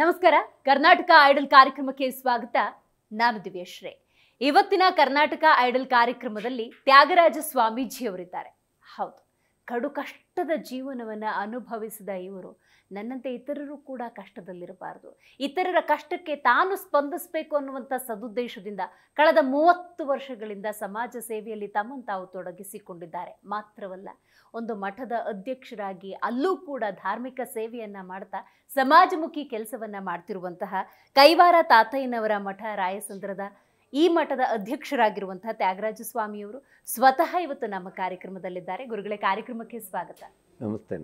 ನಮಸ್ಕಾರ. ಕರ್ನಾಟಕ ಐಡಲ್ ಕಾರ್ಯಕ್ರಮಕ್ಕೆ ಸ್ವಾಗತ. ನಾನು ದಿವ್ಯಶ್ರೀ. ಇವತ್ತಿನ ಕರ್ನಾಟಕ ಐಡಲ್ ಕಾರ್ಯಕ್ರಮದಲ್ಲಿ ತ್ಯಾಗರಾಜ ಸ್ವಾಮೀಜಿ ಅವರಿದ್ದಾರೆ. ಹೌದು, ಕಡು ಕಷ್ಟದ ಜೀವನವನ್ನು ಅನುಭವಿಸಿದ ಇವರು ನನ್ನಂತೆ ಇತರರು ಕೂಡ ಕಷ್ಟದಲ್ಲಿರಬಾರದು, ಇತರರ ಕಷ್ಟಕ್ಕೆ ತಾನು ಸ್ಪಂದಿಸಬೇಕು ಅನ್ನುವಂಥ ಸದುದ್ದೇಶದಿಂದ ಕಳೆದ 30 ವರ್ಷಗಳಿಂದ ಸಮಾಜ ಸೇವೆಯಲ್ಲಿ ತಮ್ಮನ್ನು ತಾವು ತೊಡಗಿಸಿಕೊಂಡಿದ್ದಾರೆ. ಮಾತ್ರವಲ್ಲ, ಒಂದು ಮಠದ ಅಧ್ಯಕ್ಷರಾಗಿ ಅಲ್ಲೂ ಕೂಡ ಧಾರ್ಮಿಕ ಸೇವೆಯನ್ನ ಮಾಡ್ತಾ ಸಮಾಜಮುಖಿ ಕೆಲಸವನ್ನ ಮಾಡ್ತಿರುವಂತಹ ಕೈವಾರ ತಾತಯ್ಯನವರ ಮಠ ರಾಯಸಂದ್ರದ ಈ ಮಠದ ಅಧ್ಯಕ್ಷರಾಗಿರುವಂತಹ ತ್ಯಾಗರಾಜ ಸ್ವಾಮಿಯವರು ಸ್ವತಃ ಇವತ್ತು ನಮ್ಮ ಕಾರ್ಯಕ್ರಮದಲ್ಲಿದ್ದಾರೆ. ಗುರುಗಳೇ, ಕಾರ್ಯಕ್ರಮಕ್ಕೆ ಸ್ವಾಗತ. ನಮಸ್ತೆ.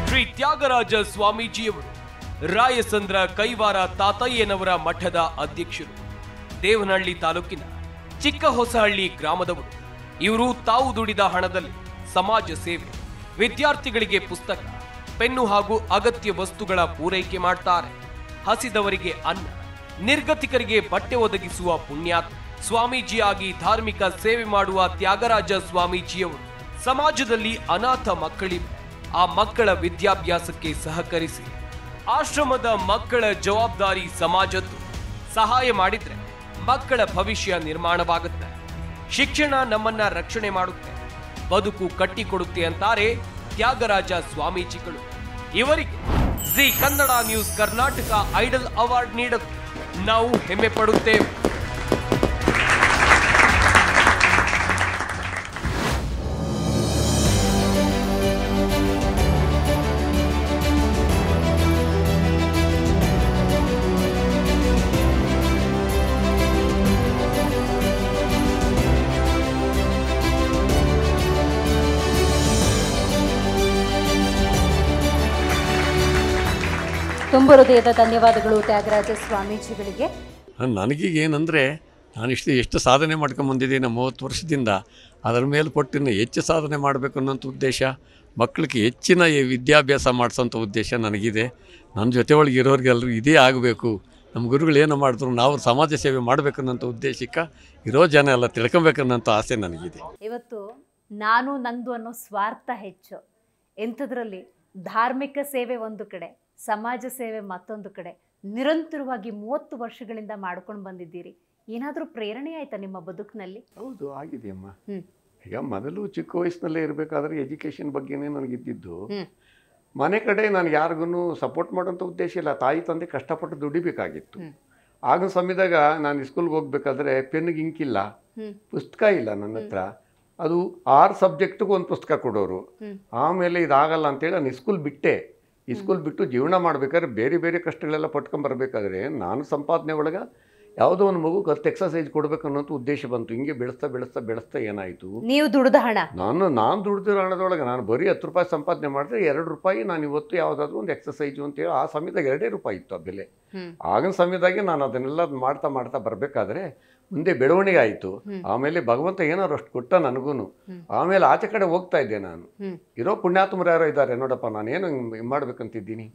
ಶ್ರೀ ತ್ಯಾಗರಾಜ ಸ್ವಾಮೀಜಿಯವರು ರಾಯಸಂದ್ರ ಕೈವಾರ ತಾತಯ್ಯನವರ ಮಠದ ಅಧ್ಯಕ್ಷರು. ದೇವನಹಳ್ಳಿ ತಾಲೂಕಿನ ಚಿಕ್ಕಹೊಸಹಳ್ಳಿ ಗ್ರಾಮದವರು. ಇವರು ತಾವು ದುಡಿದ ಹಣದಲ್ಲಿ ಸಮಾಜ ಸೇವೆ, ವಿದ್ಯಾರ್ಥಿಗಳಿಗೆ ಪುಸ್ತಕ, ಪೆನ್ನು ಹಾಗೂ ಅಗತ್ಯ ವಸ್ತುಗಳ ಪೂರೈಕೆ ಮಾಡ್ತಾರೆ. ಹಸಿದವರಿಗೆ ಅನ್ನ, ನಿರ್ಗತಿಕರಿಗೆ ಬಟ್ಟೆ ಒದಗಿಸುವ ಪುಣ್ಯಾತ್ಮ. ಸ್ವಾಮೀಜಿಯಾಗಿ ಧಾರ್ಮಿಕ ಸೇವೆ ಮಾಡುವ ತ್ಯಾಗರಾಜ ಸ್ವಾಮೀಜಿಯವರು ಸಮಾಜದಲ್ಲಿ ಅನಾಥ ಮಕ್ಕಳಿವೆ, ಆ ಮಕ್ಕಳ ವಿದ್ಯಾಭ್ಯಾಸಕ್ಕೆ ಸಹಕರಿಸಿ ಆಶ್ರಮದ ಮಕ್ಕಳ ಜವಾಬ್ದಾರಿ ಸಮಾಜದ್ದು. ಸಹಾಯ ಮಾಡಿದ್ರೆ ಮಕ್ಕಳ ಭವಿಷ್ಯ ನಿರ್ಮಾಣವಾಗುತ್ತೆ. ಶಿಕ್ಷಣ ನಮ್ಮನ್ನ ರಕ್ಷಣೆ ಮಾಡುತ್ತೆ, ಬದುಕು ಕಟ್ಟಿಕೊಡುತ್ತೆ ಅಂತಾರೆ ತ್ಯಾಗರಾಜ ಸ್ವಾಮೀಜಿಗಳು. ಇವರಿಗೆ Zee Kannada news Karnataka idol award ನೀಡುತ್ತೆ. ನಾವು ಹೆಮ್ಮೆ ಪಡುತ್ತೇವೆ. ತುಂಬ ಹೃದಯದ ಧನ್ಯವಾದಗಳು ತ್ಯಾಗರಾಜ ಸ್ವಾಮೀಜಿಗಳಿಗೆ. ನನಗೀಗ ಏನಂದರೆ, ನಾನಿಷ್ಟು ಎಷ್ಟು ಸಾಧನೆ ಮಾಡ್ಕೊಂಬಂದಿದ್ದೀನಿ 30 ವರ್ಷದಿಂದ, ಅದರ ಮೇಲೆ ಕೊಟ್ಟಿನ ಹೆಚ್ಚು ಸಾಧನೆ ಮಾಡಬೇಕು ಅನ್ನೋಂಥ ಉದ್ದೇಶ, ಮಕ್ಕಳಿಗೆ ಹೆಚ್ಚಿನ ವಿದ್ಯಾಭ್ಯಾಸ ಮಾಡಿಸೋಂಥ ಉದ್ದೇಶ ನನಗಿದೆ. ನನ್ನ ಜೊತೆ ಒಳಗೆ ಇರೋರಿಗೆಲ್ಲರೂ ಇದೇ ಆಗಬೇಕು, ನಮ್ಮ ಗುರುಗಳು ಏನು ಮಾಡಿದ್ರು ನಾವು ಸಮಾಜ ಸೇವೆ ಮಾಡಬೇಕನ್ನೋಂಥ ಉದ್ದೇಶಕ್ಕೆ ಇರೋ ಜನ ಎಲ್ಲ ತಿಳ್ಕೊಬೇಕನ್ನೋಂಥ ಆಸೆ ನನಗಿದೆ. ಇವತ್ತು ನಾನು ನಂದು ಅನ್ನೋ ಸ್ವಾರ್ಥ ಹೆಚ್ಚು, ಎಂಥದ್ರಲ್ಲಿ ಧಾರ್ಮಿಕ ಸೇವೆ ಒಂದು ಕಡೆ, ಸಮಾಜ ಸೇವೆ ಮತ್ತೊಂದು ಕಡೆ ನಿರಂತರವಾಗಿ 30 ವರ್ಷಗಳಿಂದ ಮಾಡ್ಕೊಂಡು ಬಂದಿದ್ದೀರಿ. ಏನಾದರೂ ಪ್ರೇರಣೆ ಆಯ್ತಾ ನಿಮ್ಮ ಬದುಕಿನಲ್ಲಿ? ಹೌದು, ಆಗಿದೆಯಮ್ಮ. ಈಗ ಮೊದಲು ಚಿಕ್ಕ ವಯಸ್ಸಿನಲ್ಲೇ ಇರಬೇಕಾದ್ರೆ ಎಜುಕೇಷನ್ ಬಗ್ಗೆನೇ ನನಗಿದ್ದಿದ್ದು. ಮನೆ ಕಡೆ ನಾನು ಯಾರಿಗೂ ಸಪೋರ್ಟ್ ಮಾಡೋಂಥ ಉದ್ದೇಶ ಇಲ್ಲ. ತಾಯಿ ತಂದೆ ಕಷ್ಟಪಟ್ಟು ದುಡಿಬೇಕಾಗಿತ್ತು. ಆಗಿನ ಸಮಯದಾಗ ನಾನು ಸ್ಕೂಲ್ಗೆ ಹೋಗ್ಬೇಕಾದ್ರೆ ಪೆನ್ನಿಗೆ ಇಂಕಿಲ್ಲ, ಪುಸ್ತಕ ಇಲ್ಲ ನನ್ನ ಹತ್ರ. ಅದು 6 ಸಬ್ಜೆಕ್ಟಿಗೂ ಒಂದು ಪುಸ್ತಕ ಕೊಡೋರು. ಆಮೇಲೆ ಇದಾಗಲ್ಲ ಅಂತೇಳಿ ನಾನು ಸ್ಕೂಲ್ ಬಿಟ್ಟೆ. ಸ್ಕೂಲ್ ಬಿಟ್ಟು ಜೀವನ ಮಾಡ್ಬೇಕಾದ್ರೆ ಬೇರೆ ಬೇರೆ ಕಷ್ಟಗಳೆಲ್ಲ ಪಟ್ಕೊಂಬರ್ಬೇಕಾದ್ರೆ ನಾನು ಸಂಪಾದನೆ ಒಳಗೆ ಯಾವುದೋ ಒಂದು ಮಗುಗೆ 10 ಎಕ್ಸಸೈಸ್ ಕೊಡಬೇಕು ಅನ್ನೋಂಥ ಉದ್ದೇಶ ಬಂತು. ಹಿಂಗೆ ಬೆಳೆಸ್ತಾ ಬೆಳೆಸ್ತಾ ಬೆಳೆಸ್ತಾ ಏನಾಯಿತು, ನೀವು ದುಡಿದ ಹಣ, ನಾನು ದುಡಿದಿರೋ ಹಣದೊಳಗೆ ನಾನು ಬರೀ 10 ರೂಪಾಯಿ ಸಂಪಾದನೆ ಮಾಡಿದ್ರೆ 2 ರೂಪಾಯಿ ನಾನು ಇವತ್ತು ಯಾವುದಾದ್ರೂ ಒಂದು ಎಕ್ಸಸೈಜು ಅಂತೇಳಿ ಆ ಸಮಯದಾಗ 2 ರೂಪಾಯಿ ಇತ್ತು ಆ ಬೆಲೆ. ಆಗಿನ ಸಮಯದಾಗೆ ನಾನು ಅದನ್ನೆಲ್ಲ ಮಾಡ್ತಾ ಮಾಡ್ತಾ ಬರಬೇಕಾದ್ರೆ ಮುಂದೆ ಬೆಳವಣಿಗೆ ಆಯಿತು. ಆಮೇಲೆ ಭಗವಂತ ಏನಾರು ಅಷ್ಟು ಕೊಟ್ಟ ನನಗೂ. ಆಮೇಲೆ ಆಚೆ ಕಡೆ ಹೋಗ್ತಾ ಇದ್ದೆ ನಾನು. ಇರೋ ಪುಣ್ಯಾತ್ಮರು ಯಾರೋ ಇದ್ದಾರೆ ನೋಡಪ್ಪ, ನಾನೇನು ಮಾಡ್ಬೇಕಂತಿದ್ದೀನಿ.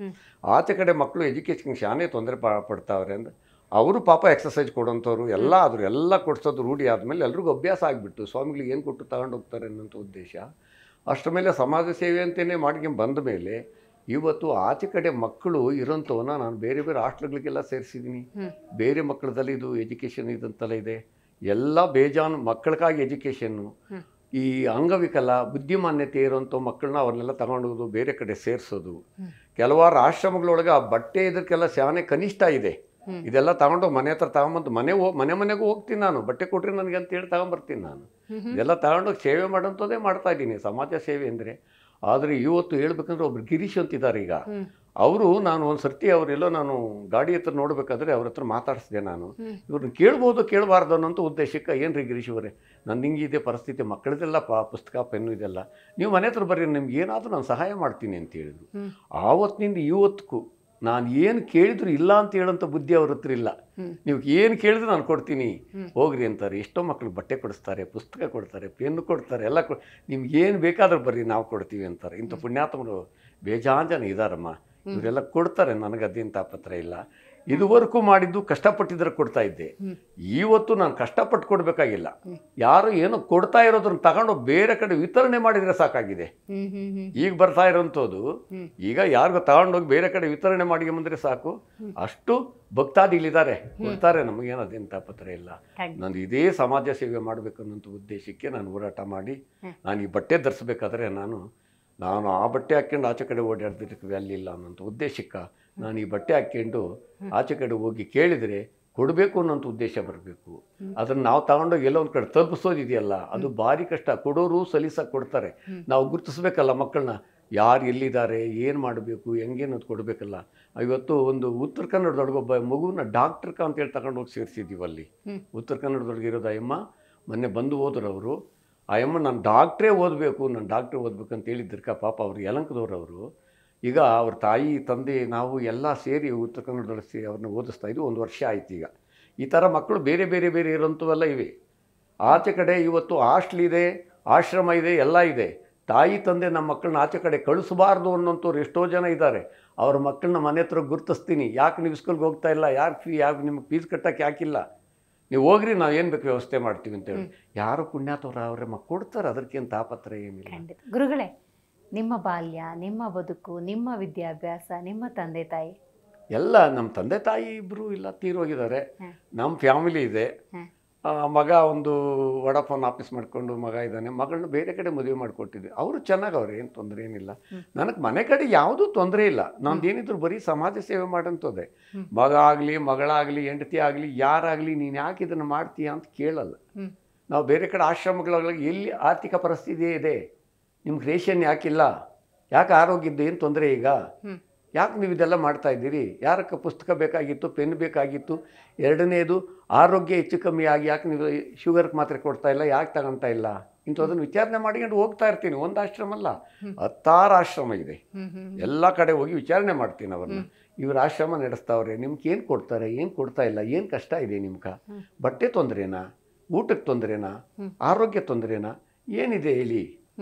ಆಚೆ ಕಡೆ ಮಕ್ಕಳು ಎಜುಕೇಷನ್ ಶಾನೇ ತೊಂದರೆ ಪಡ್ತಾವ್ರೆ ಅಂದ್ರೆ ಅವರು ಪಾಪ ಎಕ್ಸಸೈಸ್ ಕೊಡೋಂಥವ್ರು ಎಲ್ಲ ಆದರು, ಎಲ್ಲ ಕೊಡ್ಸೋದು ರೂಢಿ ಆದಮೇಲೆ ಎಲ್ರಿಗೂ ಅಭ್ಯಾಸ ಆಗಿಬಿಟ್ಟು ಸ್ವಾಮಿಗಳಿಗೆ ಏನು ಕೊಟ್ಟು ತಗೊಂಡು ಹೋಗ್ತಾರೆ ಅನ್ನೋಂಥ ಉದ್ದೇಶ. ಅಷ್ಟರ ಮೇಲೆ ಸಮಾಜ ಸೇವೆ ಅಂತಲೇ ಮಾಡ್ಕೊಂಡು ಬಂದ ಮೇಲೆ ಇವತ್ತು ಆಚೆ ಕಡೆ ಮಕ್ಕಳು ಇರೋಂಥವನ್ನ ನಾನು ಬೇರೆ ಬೇರೆ ಹಾಸ್ಟೆಲ್ಗಳಿಗೆಲ್ಲ ಸೇರಿಸಿದ್ದೀನಿ. ಬೇರೆ ಮಕ್ಕಳದಲ್ಲಿ ಇದು ಎಜುಕೇಷನ್ ಇದಂತೆಲ್ಲ ಇದೆ. ಎಲ್ಲ ಬೇಜಾನು ಮಕ್ಕಳಿಗಾಗಿ ಎಜುಕೇಷನ್ನು. ಈ ಅಂಗವಿಕಲ ಬುದ್ಧಿಮಾನ್ಯತೆ ಇರೋಂಥ ಮಕ್ಕಳನ್ನ ಅವ್ರನ್ನೆಲ್ಲ ತಗೊಂಡೋಗೋದು, ಬೇರೆ ಕಡೆ ಸೇರಿಸೋದು. ಕೆಲವಾರು ಆಶ್ರಮಗಳೊಳಗೆ ಆ ಬಟ್ಟೆ ಇದಕ್ಕೆಲ್ಲ ಶಾನೆ ಕನಿಷ್ಠ ಇದೆ. ಇದೆಲ್ಲ ತಗೊಂಡೋಗಿ ಮನೆ ಹತ್ರ ತಗೊಂಬಂದು ಮನೆಗೂ ಹೋಗ್ತೀನಿ ನಾನು. ಬಟ್ಟೆ ಕೊಟ್ರಿ ನನಗೆ ಅಂತೇಳಿ ತಗೊಂಬರ್ತೀನಿ ನಾನು. ಇದೆಲ್ಲ ತಗೊಂಡೋಗಿ ಸೇವೆ ಮಾಡೋಂಥದ್ದೇ ಮಾಡ್ತಾ ಇದ್ದೀನಿ, ಸಮಾಜ ಸೇವೆ ಅಂದರೆ. ಆದರೆ ಇವತ್ತು ಹೇಳ್ಬೇಕಂದ್ರೆ ಒಬ್ರು ಗಿರೀಶ್ ಅಂತಿದ್ದಾರೆ ಈಗ. ಅವರು ನಾನು ಒಂದು ಸರ್ತಿ ಅವರೆಲ್ಲೋ ನಾನು ಗಾಡಿ ಹತ್ರ ನೋಡ್ಬೇಕಾದ್ರೆ ಅವ್ರ ಹತ್ರ ಮಾತಾಡಿಸಿದೆ ನಾನು. ಇವ್ರನ್ನ ಕೇಳ್ಬೋದು ಕೇಳಬಾರ್ದು ಅನ್ನೋಂಥ ಉದ್ದೇಶಕ್ಕೆ, ಏನ್ರಿ ಗಿರೀಶ್ ಅವರೇ, ನನ್ನ ಹಿಂಗಿದೆ ಪರಿಸ್ಥಿತಿ, ಮಕ್ಕಳದೆಲ್ಲ ಪುಸ್ತಕ ಪೆನ್ನು ಇದೆಲ್ಲ, ನೀವು ಮನೆ ಹತ್ರ ಬರ್ರಿ, ನಿಮ್ಗೆ ಏನಾದರೂ ನಾನು ಸಹಾಯ ಮಾಡ್ತೀನಿ ಅಂತ ಹೇಳಿದ್ರು. ಆವತ್ತಿನಿಂದ ಇವತ್ತಿಗೂ ನಾನು ಏನು ಕೇಳಿದ್ರು ಇಲ್ಲ ಅಂತ ಹೇಳೋಂಥ ಬುದ್ಧಿ ಅವ್ರ ಹತ್ರ ಇಲ್ಲ. ನೀವು ಏನು ಕೇಳಿದ್ರು ನಾನು ಕೊಡ್ತೀನಿ ಹೋಗ್ರಿ ಅಂತಾರೆ. ಎಷ್ಟೋ ಮಕ್ಳಿಗೆ ಬಟ್ಟೆ ಕೊಡಿಸ್ತಾರೆ, ಪುಸ್ತಕ ಕೊಡ್ತಾರೆ, ಪೆನ್ನು ಕೊಡ್ತಾರೆ, ಎಲ್ಲ ನಿಮ್ಗೆ ಏನು ಬೇಕಾದ್ರೂ ಬರ್ರಿ ನಾವು ಕೊಡ್ತೀವಿ ಅಂತಾರೆ. ಇಂಥ ಪುಣ್ಯಾತ್ಮರು ಬೇಜಾನ್ ಜನ ಇದ್ದಾರಮ್ಮ. ಇವರೆಲ್ಲ ಕೊಡ್ತಾರೆ, ನನಗೆ ಅದೇನು ತಾಪತ್ರ ಇಲ್ಲ. ಇದುವರೆಗೂ ಮಾಡಿದ್ದು ಕಷ್ಟಪಟ್ಟಿದ್ರೆ ಕೊಡ್ತಾ ಇದ್ದೆ. ಇವತ್ತು ನಾನು ಕಷ್ಟಪಟ್ಟು ಕೊಡಬೇಕಾಗಿಲ್ಲ. ಯಾರು ಏನೋ ಕೊಡ್ತಾ ಇರೋದನ್ನ ತಗೊಂಡು ಬೇರೆ ಕಡೆ ವಿತರಣೆ ಮಾಡಿದರೆ ಸಾಕಾಗಿದೆ. ಈಗ ಬರ್ತಾ ಇರೋಂಥದ್ದು ಈಗ ಯಾರಿಗೂ ತಗೊಂಡೋಗಿ ಬೇರೆ ಕಡೆ ವಿತರಣೆ ಮಾಡಿ ಬಂದರೆ ಸಾಕು. ಅಷ್ಟು ಭಕ್ತಾದಿಗಳಿದ್ದಾರೆ, ಕೊಡ್ತಾರೆ, ನಮಗೇನು ಅದೇನು ತಾಪತ್ರೆ ಇಲ್ಲ. ನಾನು ಇದೇ ಸಮಾಜ ಸೇವೆ ಮಾಡಬೇಕು ಅನ್ನೋಂಥ ಉದ್ದೇಶಕ್ಕೆ ನಾನು ಹೋರಾಟ ಮಾಡಿ ನಾನು ಈ ಬಟ್ಟೆ ಧರಿಸ್ಬೇಕಾದ್ರೆ ನಾನು ಆ ಬಟ್ಟೆ ಹಾಕ್ಕೊಂಡು ಆಚೆ ಕಡೆ ಓಡಾಡ್ದಿದ್ದಕ್ಕೆ ವ್ಯಾಲ್ಯೂ ಇಲ್ಲ ಅನ್ನೋಂಥ ಉದ್ದೇಶಕ್ಕೆ ನಾನು ಈ ಬಟ್ಟೆ ಹಾಕ್ಕೊಂಡು ಆಚೆ ಕಡೆ ಹೋಗಿ ಕೇಳಿದರೆ ಕೊಡಬೇಕು ಅನ್ನೋಂಥ ಉದ್ದೇಶ ಬರಬೇಕು. ಅದನ್ನು ನಾವು ತಗೊಂಡೋಗಿ ಎಲ್ಲೋ ಒಂದು ಕಡೆ ತಲುಪಿಸೋದಿದೆಯಲ್ಲ, ಅದು ಭಾರಿ ಕಷ್ಟ. ಕೊಡೋರು ಸಲೀಸಾಗಿ ಕೊಡ್ತಾರೆ, ನಾವು ಗುರುತಿಸ್ಬೇಕಲ್ಲ ಮಕ್ಕಳನ್ನ, ಯಾರು ಎಲ್ಲಿದ್ದಾರೆ, ಏನು ಮಾಡಬೇಕು, ಹೆಂಗೇನದು ಕೊಡಬೇಕಲ್ಲ. ಇವತ್ತು ಒಂದು ಉತ್ತರ ಕನ್ನಡದೊಳಗೆ ಒಬ್ಬ ಮಗುನ ಡಾಕ್ಟರ್ಕ ಅಂತೇಳಿ ತಗೊಂಡೋಗಿ ಸೇರಿಸಿದ್ದೀವಿ ಅಲ್ಲಿ. ಉತ್ತರ ಕನ್ನಡದೊಳಗೆ ಇರೋದು ಅಯ್ಯಮ್ಮ ಮೊನ್ನೆ ಬಂದು ಹೋದ್ರು ಅವರು. ಅಯ್ಯಮ್ಮ ನಾನು ಡಾಕ್ಟ್ರೇ ಓದಬೇಕು, ನಾನು ಡಾಕ್ಟ್ರೇ ಓದಬೇಕು ಅಂತ ಹೇಳಿದ್ದರ್ಕ ಪಾಪ ಅವರು ಯಲಂಕದವ್ರವರು. ಈಗ ಅವ್ರ ತಾಯಿ ತಂದೆ ನಾವು ಎಲ್ಲ ಸೇರಿ ಉತ್ತರ ಕನ್ನಡದೊಳಗೆ ಸೇರಿ ಅವ್ರನ್ನ ಓದಿಸ್ತಾ ಇದ್ವಿ. 1 ವರ್ಷ ಆಯ್ತು. ಈಗ ಈ ಥರ ಮಕ್ಕಳು ಬೇರೆ ಬೇರೆ ಬೇರೆ ಇರೋಂಥವೆಲ್ಲ ಇವೆ. ಆಚೆ ಕಡೆ ಇವತ್ತು ಹಾಸ್ಟ್ಲ್ ಇದೆ, ಆಶ್ರಮ ಇದೆ, ಎಲ್ಲ ಇದೆ. ತಾಯಿ ತಂದೆ ನಮ್ಮ ಮಕ್ಕಳನ್ನ ಆಚೆ ಕಡೆ ಕಳಿಸಬಾರ್ದು ಅನ್ನೋಂಥವ್ರು ಎಷ್ಟೋ ಜನ ಇದ್ದಾರೆ. ಅವ್ರ ಮಕ್ಕಳನ್ನ ಮನೆ ಹತ್ರ ಗುರುತಿಸ್ತೀನಿ, ಯಾಕೆ ನೀವು ಸ್ಕೂಲ್ಗೆ ಹೋಗ್ತಾ ಇಲ್ಲ, ಯಾಕೆ ನಿಮ್ಗೆ ಫೀಸ್ ಕಟ್ಟೋಕ್ಕೆ ಯಾಕಿಲ್ಲ, ನೀವು ಹೋಗ್ರಿ, ನಾವು ಏನು ಬೇಕು ವ್ಯವಸ್ಥೆ ಮಾಡ್ತೀವಿ ಅಂತೇಳಿ ಯಾರು ಪುಣ್ಯಾತವ್ರ ಅವರೇ ಕೊಡ್ತಾರೆ. ಅದಕ್ಕೇನು ತಾಪತ್ರ ಏನಿಲ್ಲ. ಗುರುಗಳೇ, ನಿಮ್ಮ ಬಾಲ್ಯ, ನಿಮ್ಮ ಬದುಕು, ನಿಮ್ಮ ವಿದ್ಯಾಭ್ಯಾಸ, ನಿಮ್ಮ ತಂದೆ ತಾಯಿ ಎಲ್ಲ ನಮ್ಮ ತಂದೆ ತಾಯಿ ಇಬ್ಬರು ಇಲ್ಲ, ತೀರೋಗಿದ್ದಾರೆ. ನಮ್ಮ ಫ್ಯಾಮಿಲಿ ಇದೆ. ಮಗ ಒಂದು ವಡಾಫೋನ್ ಆಫೀಸ್ ಮಾಡ್ಕೊಂಡು ಮಗ ಇದ್ದಾನೆ. ಮಗಳನ್ನ ಬೇರೆ ಕಡೆ ಮದುವೆ ಮಾಡಿಕೊಟ್ಟಿದ್ದೆ. ಅವರು ಚೆನ್ನಾಗವ್ರೆ, ಏನು ತೊಂದರೆ ಏನಿಲ್ಲ. ನನಗೆ ಮನೆ ಕಡೆ ಯಾವುದೂ ತೊಂದರೆ ಇಲ್ಲ. ನಮ್ದೇನಿದ್ರು ಬರೀ ಸಮಾಜ ಸೇವೆ ಮಾಡೋಂಥದ್ದೇ. ಮಗ ಆಗಲಿ, ಮಗಳಾಗಲಿ, ಹೆಂಡತಿ ಆಗಲಿ, ಯಾರಾಗಲಿ, ನೀನು ಯಾಕೆ ಇದನ್ನು ಮಾಡ್ತೀಯ ಅಂತ ಕೇಳಲ್ಲ. ನಾವು ಬೇರೆ ಕಡೆ ಆಶ್ರಮಗಳಾಗಲಿ ಎಲ್ಲಿ ಆರ್ಥಿಕ ಪರಿಸ್ಥಿತಿ ಇದೆ, ನಿಮ್ಗೆ ರೇಷನ್ ಯಾಕಿಲ್ಲ, ಯಾಕೆ ಆರೋಗ್ಯದ್ದು ಏನು ತೊಂದರೆ, ಈಗ ಯಾಕೆ ನೀವು ಇದೆಲ್ಲ ಮಾಡ್ತಾ ಇದ್ದೀರಿ, ಯಾರಕ್ಕೆ ಪುಸ್ತಕ ಬೇಕಾಗಿತ್ತು, ಪೆನ್ ಬೇಕಾಗಿತ್ತು, ಎರಡನೇದು ಆರೋಗ್ಯ ಹೆಚ್ಚು ಕಮ್ಮಿ ಆಗಿ ಯಾಕೆ ನೀವು ಶುಗರ್ಗೆ ಮಾತ್ರೆ ಕೊಡ್ತಾ ಇಲ್ಲ, ಯಾಕೆ ತಗೊಳ್ತಾ ಇಲ್ಲ, ಇಂಥದನ್ನು ವಿಚಾರಣೆ ಮಾಡಿಕೊಂಡು ಹೋಗ್ತಾ ಇರ್ತೀನಿ. ಒಂದು ಆಶ್ರಮ ಅಲ್ಲ, 10 ಆಶ್ರಮ ಇದೆ. ಎಲ್ಲ ಕಡೆ ಹೋಗಿ ವಿಚಾರಣೆ ಮಾಡ್ತೀನಿ ಅವ್ರನ್ನ. ಇವ್ರ ಆಶ್ರಮ ನಡೆಸ್ತಾವ್ರೆ, ನಿಮ್ಗೆ ಏನು ಕೊಡ್ತಾರೆ, ಏನು ಕೊಡ್ತಾ ಇಲ್ಲ, ಏನು ಕಷ್ಟ ಇದೆ ನಿಮ್ಗೆ, ಬಟ್ಟೆ ತೊಂದರೆನಾ, ಊಟಕ್ಕೆ ತೊಂದರೆನಾ, ಆರೋಗ್ಯ ತೊಂದರೆನಾ, ಏನಿದೆ ಹೇಳಿ.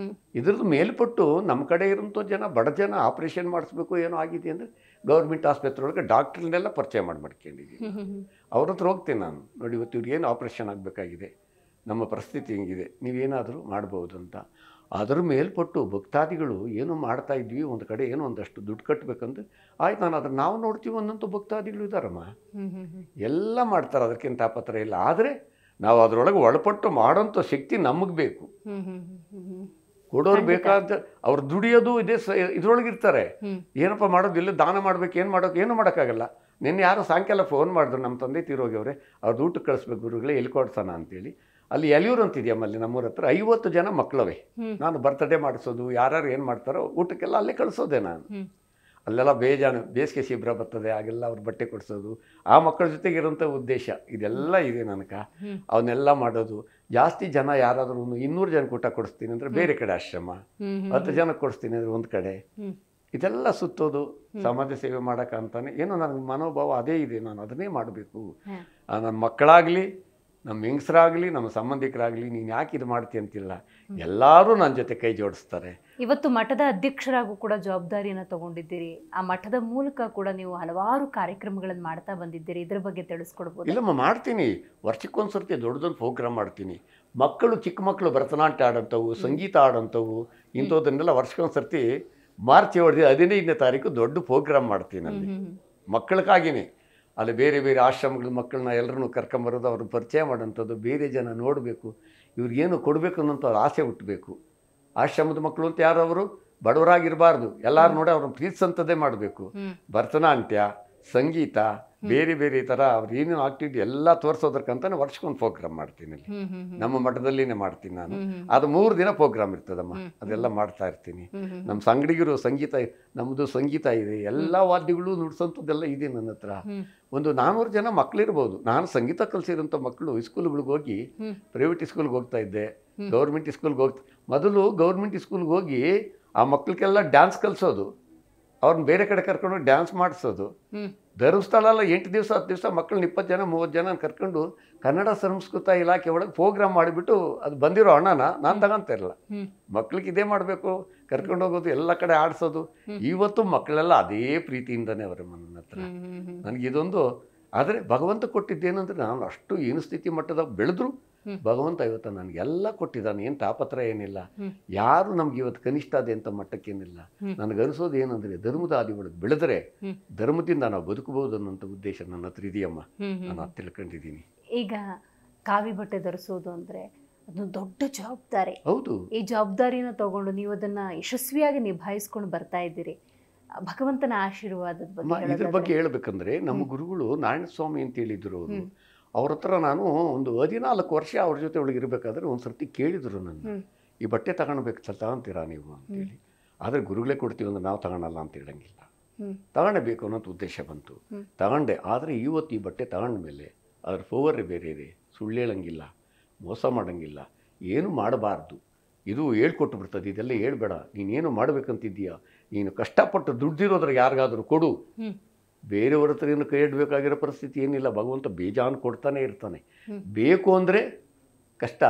ಇದ್ರದ್ದು ಮೇಲ್ಪಟ್ಟು ನಮ್ಮ ಕಡೆ ಇರೋಂಥ ಜನ, ಬಡ ಜನ ಆಪ್ರೇಷನ್ ಮಾಡಿಸ್ಬೇಕು ಏನೋ ಆಗಿದೆ ಅಂದರೆ ಗೌರ್ಮೆಂಟ್ ಆಸ್ಪತ್ರೆ ಒಳಗೆ ಡಾಕ್ಟ್ರನ್ನೆಲ್ಲ ಪರಿಚಯ ಮಾಡ್ಕೊಂಡಿದ್ದೀನಿ. ಅವ್ರ ಹತ್ರ ಹೋಗ್ತೀನಿ ನಾನು, ನೋಡಿ ಇವತ್ತು ಇವ್ರಿಗೆ ಏನು ಆಪ್ರೇಷನ್ ಆಗಬೇಕಾಗಿದೆ, ನಮ್ಮ ಪರಿಸ್ಥಿತಿ ಹೆಂಗಿದೆ, ನೀವೇನಾದರೂ ಮಾಡ್ಬೋದು ಅಂತ. ಅದ್ರ ಮೇಲ್ಪಟ್ಟು ಭಕ್ತಾದಿಗಳು ಏನು ಮಾಡ್ತಾ ಇದ್ವಿ, ಒಂದು ಕಡೆ ಏನೋ ಒಂದಷ್ಟು ದುಡ್ಡು ಕಟ್ಟಬೇಕಂದ್ರೆ ಆಯ್ತು, ನಾನು ಅದನ್ನು ನಾವು ನೋಡ್ತೀವಿ ಅನ್ನೋಂಥ ಭಕ್ತಾದಿಗಳು ಇದ್ದಾರಮ್ಮ. ಎಲ್ಲ ಮಾಡ್ತಾರೆ, ಅದಕ್ಕೇನು ತಾಪತ್ರ ಇಲ್ಲ. ಆದರೆ ನಾವು ಅದರೊಳಗೆ ಒಳಪಟ್ಟು ಮಾಡೋಂಥ ಶಕ್ತಿ ನಮಗೆ ಬೇಕು. ಕೊಡೋರು ಬೇಕಾದ ಅವ್ರು ದುಡಿಯೋದು ಇದೇ ಇದ್ರೊಳಗಿರ್ತಾರೆ. ಏನಪ್ಪ ಮಾಡೋದು, ಇಲ್ಲ ದಾನ ಮಾಡ್ಬೇಕು, ಏನು ಮಾಡೋಕೆ, ಏನು ಮಾಡೋಕ್ಕಾಗಲ್ಲ. ನಿನ್ನೆ ಯಾರೋ ಸಾಯಂಕಾಲ ಫೋನ್ ಮಾಡಿದ್ರು, ನಮ್ಮ ತಂದೆ ತೀರೋಗ್ಯವ್ರೆ, ಅವ್ರದ್ದು ಊಟಕ್ಕೆ ಕಳಿಸ್ಬೇಕು ಗುರುಗಳೇ, ಎಲ್ಲಿ ಕೊಡ್ಸೋಣ ಅಂತೇಳಿ. ಅಲ್ಲಿ ಎಲಿಯೂರು ಅಂತಿದೆಯಮ್ಮ, ಅಲ್ಲಿ ನಮ್ಮೂರ ಹತ್ರ 50 ಜನ ಮಕ್ಕಳವೆ. ನಾನು ಬರ್ತ್ಡೇ ಮಾಡಿಸೋದು, ಯಾರು ಏನು ಮಾಡ್ತಾರೋ ಊಟಕ್ಕೆಲ್ಲ ಅಲ್ಲೇ ಕಳಿಸೋದೆ ನಾನು. ಅಲ್ಲೆಲ್ಲ ಬೇಜಾನು ಬೇಸಿಗೆ ಶಿಬಿರ ಬರ್ತದೆ, ಆಗೆಲ್ಲ ಅವ್ರು ಬಟ್ಟೆ ಕೊಡಿಸೋದು, ಆ ಮಕ್ಕಳ ಜೊತೆಗೆ ಇರೋಂಥ ಉದ್ದೇಶ ಇದೆಲ್ಲ ಇದೆ ನನಗೆ. ಅವನ್ನೆಲ್ಲ ಮಾಡೋದು. ಜಾಸ್ತಿ ಜನ ಯಾರಾದ್ರೂ 200 ಜನಕ್ಕೆ ಊಟ ಕೊಡಿಸ್ತೀನಿ ಅಂದರೆ ಬೇರೆ ಕಡೆ ಆಶ್ರಮ, 10 ಜನಕ್ಕೆ ಕೊಡಿಸ್ತೀನಿ ಅಂದರೆ ಒಂದು ಕಡೆ, ಇದೆಲ್ಲ ಸುತ್ತೋದು ಸಮಾಜ ಸೇವೆ ಮಾಡೋಕ್ಕಂತಾನೆ ಏನೋ ನನಗೆ ಮನೋಭಾವ ಅದೇ ಇದೆ. ನಾನು ಅದನ್ನೇ ಮಾಡಬೇಕು. ನನ್ನ ಮಕ್ಕಳಾಗಲಿ, ನಮ್ಮ ಹೆಂಗಸರಾಗಲಿ, ನಮ್ಮ ಸಂಬಂಧಿಕರಾಗಲಿ, ನೀನು ಯಾಕೆ ಇದು ಮಾಡ್ತೀಯ ಅಂತಿಲ್ಲ, ಎಲ್ಲರೂ ನನ್ನ ಜೊತೆ ಕೈ ಜೋಡಿಸ್ತಾರೆ. ಇವತ್ತು ಮಠದ ಅಧ್ಯಕ್ಷರಾಗೂ ಕೂಡ ಜವಾಬ್ದಾರಿಯನ್ನು ತಗೊಂಡಿದ್ದೀರಿ. ಆ ಮಠದ ಮೂಲಕ ಕೂಡ ನೀವು ಹಲವಾರು ಕಾರ್ಯಕ್ರಮಗಳನ್ನು ಮಾಡ್ತಾ ಬಂದಿದ್ದೀರಿ. ಇದ್ರ ಬಗ್ಗೆ ತಿಳಿಸ್ಕೊಡ್ಬೋದು? ಇಲ್ಲಮ್ಮ, ಮಾಡ್ತೀನಿ. ವರ್ಷಕ್ಕೊಂದ್ಸರ್ತಿ ದೊಡ್ಡದೊಂದು ಪ್ರೋಗ್ರಾಮ್ ಮಾಡ್ತೀನಿ. ಮಕ್ಕಳು, ಚಿಕ್ಕ ಮಕ್ಕಳು ಭರತನಾಟ್ಯ ಆಡೋಂಥವು, ಸಂಗೀತ ಆಡೋಂಥವು, ಇಂಥದ್ದನ್ನೆಲ್ಲ ವರ್ಷಕ್ಕೊಂದ್ಸರ್ತಿ ಮಾರ್ಚ್ 15ನೇ ತಾರೀಕು ದೊಡ್ಡ ಪ್ರೋಗ್ರಾಮ್ ಮಾಡ್ತೀನಿ ಅಲ್ಲಿ ಮಕ್ಕಳಿಗಾಗಿನೇ. ಅಲ್ಲಿ ಬೇರೆ ಬೇರೆ ಆಶ್ರಮಗಳ ಮಕ್ಕಳನ್ನ ಎಲ್ಲರನ್ನೂ ಕರ್ಕೊಂಬರೋದು, ಅವ್ರನ್ನ ಪರಿಚಯ ಮಾಡೋಂಥದ್ದು, ಬೇರೆ ಜನ ನೋಡಬೇಕು, ಇವ್ರಿಗೇನು ಕೊಡಬೇಕು ಅನ್ನೋಂಥ ಆಸೆ ಹುಟ್ಟಬೇಕು. ಆಶ್ರಮದ ಮಕ್ಕಳು ಅಂತ ಯಾರು ಅವರು ಬಡವರಾಗಿರಬಾರ್ದು, ಎಲ್ಲರೂ ನೋಡಿ ಅವ್ರನ್ನ ಪ್ರೀತಿಸಂಥದ್ದೇ ಮಾಡಬೇಕು. ಭರತನಾಟ್ಯ, ಸಂಗೀತ, ಬೇರೆ ಬೇರೆ ಥರ ಅವ್ರು ಏನೇನು ಆಕ್ಟಿವಿಟಿ ಎಲ್ಲ ತೋರಿಸೋದಕ್ಕಂತಾನೆ ವರ್ಷಕ್ಕೊಂದು ಪ್ರೋಗ್ರಾಮ್ ಮಾಡ್ತೀನಿ ಅಲ್ಲಿ ನಮ್ಮ ಮಠದಲ್ಲಿನೇ ಮಾಡ್ತೀನಿ ನಾನು. ಅದು 3 ದಿನ ಪ್ರೋಗ್ರಾಮ್ ಇರ್ತದಮ್ಮ, ಅದೆಲ್ಲ ಮಾಡ್ತಾ ಇರ್ತೀನಿ. ನಮ್ಮ ಸಂಗಡಿಗರು ಸಂಗೀತ, ನಮ್ಮದು ಸಂಗೀತ ಇದೆ, ಎಲ್ಲ ವಾದ್ಯಗಳು ನುಡ್ಸೋಂಥದ್ದೆಲ್ಲ ಇದೆ ನನ್ನ ಹತ್ರ. ಒಂದು 400 ಜನ ಮಕ್ಕಳಿರ್ಬೋದು. ನಾನು ಸಂಗೀತ ಕಲಿಸಿರೋಂಥ ಮಕ್ಕಳು ಸ್ಕೂಲ್ಗಳಿಗೆ ಹೋಗಿ, ಪ್ರೈವೇಟ್ ಸ್ಕೂಲ್ಗೆ ಹೋಗ್ತಾ ಇದ್ದೆ, ಗೌರ್ಮೆಂಟ್ ಸ್ಕೂಲ್ಗೆ ಮೊದಲು ಗೌರ್ಮೆಂಟ್ ಸ್ಕೂಲ್ಗೆ ಹೋಗಿ ಆ ಮಕ್ಕಳಿಗೆಲ್ಲ ಡ್ಯಾನ್ಸ್ ಕಲಿಸೋದು, ಅವ್ರನ್ನ ಬೇರೆ ಕಡೆ ಕರ್ಕೊಂಡು ಡ್ಯಾನ್ಸ್ ಮಾಡಿಸೋದು, ಧರ್ಮಸ್ಥಳ ಅಲ್ಲ 8 ದಿವಸ 10 ದಿವಸ ಮಕ್ಕಳನ್ನ 20 ಜನ 30 ಜನ ಕರ್ಕೊಂಡು ಕನ್ನಡ ಸಂಸ್ಕೃತ ಇಲಾಖೆ ಒಳಗೆ ಪ್ರೋಗ್ರಾಮ್ ಮಾಡಿಬಿಟ್ಟು ಅದು ಬಂದಿರೋ ಹಣನ ನಾನು ತಗೊಂತ ಇರಲ್ಲ. ಮಕ್ಳಿಗೆ ಇದೇ ಮಾಡಬೇಕು, ಕರ್ಕೊಂಡು ಹೋಗೋದು, ಎಲ್ಲ ಕಡೆ ಆಡಿಸೋದು. ಇವತ್ತು ಮಕ್ಕಳೆಲ್ಲ ಅದೇ ಪ್ರೀತಿಯಿಂದನೇ ಅವರ ನನ್ನ ಹತ್ರ. ನನಗಿದೊಂದು ಆದರೆ ಭಗವಂತ ಕೊಟ್ಟಿದ್ದೇನೆಂದ್ರೆ ನಾನು ಅಷ್ಟು ಏನು ಸ್ಥಿತಿ ಮಟ್ಟದಾಗ ಬೆಳೆದ್ರು ಭಗವಂತ ಇವತ್ತು ನನಗೆಲ್ಲ ಕೊಟ್ಟಿದ್ದಾನೆ. ಏನು ತಾಪತ್ರ ಏನಿಲ್ಲ, ಯಾರು ನಮ್ಗೆ ಇವತ್ತು ಕನಿಷ್ಠ ಅದೇ ಅಂತ ಮಟ್ಟಕ್ಕೇನಿಲ್ಲ. ನನಗನ್ಸೋದು ಏನಂದರೆ ಧರ್ಮದ ಹಾದಿ ಒಳಗೆ ಬೆಳೆದ್ರೆ ಧರ್ಮದಿಂದ ನಾವು ಬದುಕಬಹುದು ಅನ್ನೋಂಥ ಉದ್ದೇಶ ನನ್ನ ಹತ್ರ ಇದೆಯಮ್ಮ. ನಾನು ಅದು ತಿಳ್ಕೊಂಡಿದ್ದೀನಿ. ಈಗ ಕಾವಿ ಬಟ್ಟೆ ಧರಿಸೋದು ಅಂದರೆ ಅದೊಂದು ದೊಡ್ಡ ಜವಾಬ್ದಾರಿ. ಹೌದು. ಈ ಜವಾಬ್ದಾರಿನ ತಗೊಂಡು ನೀವು ಅದನ್ನು ಯಶಸ್ವಿಯಾಗಿ ನಿಭಾಯಿಸ್ಕೊಂಡು ಬರ್ತಾ ಇದ್ದೀರಿ. ಭಗವಂತನ ಆಶೀರ್ವಾದದ ಬಗ್ಗೆ ಇದ್ರ ಬಗ್ಗೆ ಹೇಳ್ಬೇಕಂದ್ರೆ ನಮ್ಮ ಗುರುಗಳು ನಾರಾಯಣ ಸ್ವಾಮಿ ಅಂತ ಹೇಳಿದ್ರು. ಅವರು ಅವ್ರ ಹತ್ರ ನಾನು ಒಂದು 14 ವರ್ಷ ಅವ್ರ ಜೊತೆ ಒಳಗೆ ಇರಬೇಕಾದ್ರೆ ಒಂದು ಸರ್ತಿ ಕೇಳಿದ್ರು ನನ್ನ, ಈ ಬಟ್ಟೆ ತಗೊಳ್ಬೇಕು ಸರ್, ತಗೊಂತೀರಾ ನೀವು ಅಂತೇಳಿ. ಆದರೆ ಗುರುಗಳೇ ಕೊಡ್ತೀವಿ ಅಂದ್ರೆ ನಾವು ತಗೊಳಲ್ಲ ಅಂತ ಹೇಳಂಗಿಲ್ಲ, ತಗೊಳ್ಳೇಬೇಕು ಅನ್ನೋದು ಉದ್ದೇಶ ಬಂತು. ತಗೊಂಡೆ. ಆದರೆ ಇವತ್ತು ಈ ಬಟ್ಟೆ ತಗೊಂಡ್ಮೇಲೆ ಅದ್ರ ಪವರೇ ಬೇರೆ ಇದೆ. ಸುಳ್ಳು ಹೇಳಂಗಿಲ್ಲ, ಮೋಸ ಮಾಡೋಂಗಿಲ್ಲ, ಏನು ಮಾಡಬಾರ್ದು. ಇದು ಹೇಳ್ಕೊಟ್ಟು ಬಿಡ್ತದೆ. ಇದೆಲ್ಲ ಹೇಳ್ಬೇಡ, ನೀನೇನು ಮಾಡ್ಬೇಕಂತಿದ್ದೀಯಾ, ನೀನು ಕಷ್ಟಪಟ್ಟು ದುಡ್ದಿರೋದ್ರಾಗ ಯಾರಿಗಾದ್ರೂ ಕೊಡು. ಬೇರೆಯವ್ರ ಹತ್ರ ಏನು ಕೈ ಇಡಬೇಕಾಗಿರೋ ಪರಿಸ್ಥಿತಿ ಏನಿಲ್ಲ. ಭಗವಂತ ಬೇಜಾನ್ ಕೊಡ್ತಾನೆ ಇರ್ತಾನೆ. ಬೇಕು ಅಂದರೆ ಕಷ್ಟ,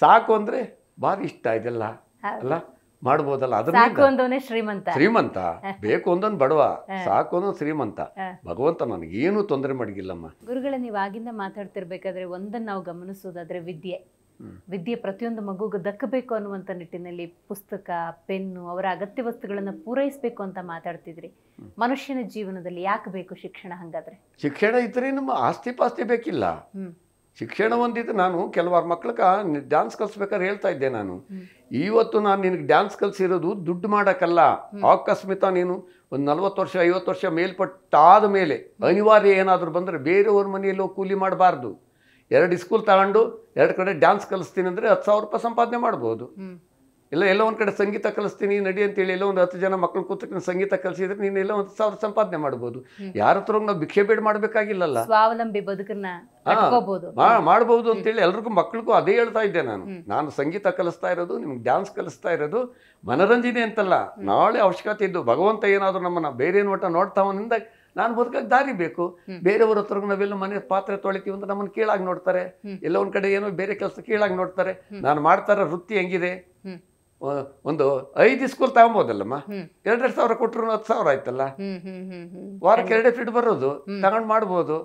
ಸಾಕು ಅಂದರೆ ಭಾರಿ ಇಷ್ಟ. ಇದೆಲ್ಲ ಅಲ್ಲ ಮಾಡ್ಬೋದಲ್ಲ. ಅದನ್ನ ಶ್ರೀಮಂತ, ಬೇಕು ಒಂದೊಂದು ಬಡವ, ಸಾಕು ಒಂದೊಂದು ಶ್ರೀಮಂತ. ಭಗವಂತ ನನಗೇನು ತೊಂದರೆ ಮಾಡಿಗಿಲ್ಲಮ್ಮ. ಗುರುಗಳೇ, ನೀವು ಆಗಿಂದ ಮಾತಾಡ್ತಿರ್ಬೇಕಾದ್ರೆ ಒಂದನ್ನು ನಾವು ಗಮನಿಸೋದಾದ್ರೆ ವಿದ್ಯೆ ಪ್ರತಿಯೊಂದು ಮಗುಗೂ ದಕ್ಕಬೇಕು ಅನ್ನುವಂಥ ನಿಟ್ಟಿನಲ್ಲಿ ಪುಸ್ತಕ, ಪೆನ್ನು, ಅವರ ಅಗತ್ಯ ವಸ್ತುಗಳನ್ನು ಪೂರೈಸಬೇಕು ಅಂತ ಮಾತಾಡ್ತಿದ್ರಿ. ಮನುಷ್ಯನ ಜೀವನದಲ್ಲಿ ಯಾಕೆ ಬೇಕು ಶಿಕ್ಷಣ? ಹಂಗಾದ್ರೆ ಶಿಕ್ಷಣ ಇದ್ರೆ ನಮ್ಮ ಆಸ್ತಿ ಪಾಸ್ತಿ ಬೇಕಿಲ್ಲ. ಶಿಕ್ಷಣ ಒಂದಿದ್ದು ನಾನು ಕೆಲವಾರು ಮಕ್ಳಿಗೆ ಡ್ಯಾನ್ಸ್ ಕಲಿಸ್ಬೇಕಾದ್ರೆ ಹೇಳ್ತಾ ಇದ್ದೆ ನಾನು, ಇವತ್ತು ನಾನು ನಿನಗೆ ಡ್ಯಾನ್ಸ್ ಕಲಿಸಿರೋದು ದುಡ್ಡು ಮಾಡೋಕ್ಕಲ್ಲ. ಅಕಸ್ಮಿತ ನೀನು ಒಂದು 40 ವರ್ಷ 50 ವರ್ಷ ಮೇಲ್ಪಟ್ಟಾದ ಮೇಲೆ ಅನಿವಾರ್ಯ ಏನಾದರೂ ಬಂದರೆ ಬೇರೆಯವ್ರ ಮನೆಯಲ್ಲೋ ಕೂಲಿ ಮಾಡಬಾರ್ದು. 2 ಸ್ಕೂಲ್ ತಗೊಂಡು 2 ಕಡೆ ಡ್ಯಾನ್ಸ್ ಕಲಿಸ್ತೀನಿ ಅಂದರೆ 10,000 ರೂಪಾಯಿ ಸಂಪಾದನೆ ಮಾಡ್ಬೋದು. ಇಲ್ಲ ಎಲ್ಲೋ ಒಂದು ಕಡೆ ಸಂಗೀತ ಕಲಿಸ್ತೀನಿ ನಡಿ ಅಂತೇಳಿ ಎಲ್ಲೋ ಒಂದು 10 ಜನ ಮಕ್ಕಳು ಕೂತ್ಕೊಂಡು ಸಂಗೀತ ಕಲಿಸಿದ್ರೆ ನೀನು ಎಲ್ಲೋ 1,000 ಸಂಪಾದನೆ ಮಾಡ್ಬೋದು. ಯಾರ ಹತ್ರ ನಾವು ಭಿಕ್ಷೆ ಬೇಡ ಮಾಡಬೇಕಾಗಿಲ್ಲಲ್ಲ, ಸ್ವಾವಲಂಬಿ ಬದುಕನ್ನ ಮಾಡ್ಬೋದು ಅಂತೇಳಿ ಎಲ್ರಿಗೂ ಮಕ್ಕಳಿಗೂ ಅದೇ ಹೇಳ್ತಾ ಇದ್ದೆ ನಾನು ಸಂಗೀತ ಕಲಿಸ್ತಾ ಇರೋದು, ನಿಮ್ಗೆ ಡ್ಯಾನ್ಸ್ ಕಲಿಸ್ತಾ ಇರೋದು ಮನರಂಜನೆ ಅಂತಲ್ಲ. ನಾಳೆ ಅವಶ್ಯಕತೆ ಇದ್ದು ಭಗವಂತ ಏನಾದರೂ ನಮ್ಮನ್ನ ಬೇರೆ ಒಟ್ಟ ನೋಡ್ತಾವನಿಂದ ನಾನು ಬದುಕಕ್ಕೆ ದಾರಿ ಬೇಕು. ಬೇರೆಯವ್ರ ಹತ್ರ ನಾವೆಲ್ಲ ಮನೆ ಪಾತ್ರೆ ತೊಳಿತೀವಿ ಅಂತ ನಮ್ಮನ್ನು ಕೀಳಾಗಿ ನೋಡ್ತಾರೆ. ಎಲ್ಲ ಒಂದ್ ಕಡೆ ಏನೋ ಬೇರೆ ಕೆಲಸ ಕೀಳಾಗಿ ನೋಡ್ತಾರೆ. ನಾನು ಮಾಡ್ತಾರ ವೃತ್ತಿ ಹೆಂಗಿದೆ, ಒಂದು 5 ಸ್ಕೂಲ್ ತಗೊಬೋದಲ್ಲಮ್ಮ. 2,000 ಕೊಟ್ಟರು 10,000 ಆಯ್ತಲ್ಲ. ವಾರಕ್ಕೆ 2 ಫೀಟ್ ಬರೋದು ತಗೊಂಡ್ ಮಾಡ್ಬೋದು.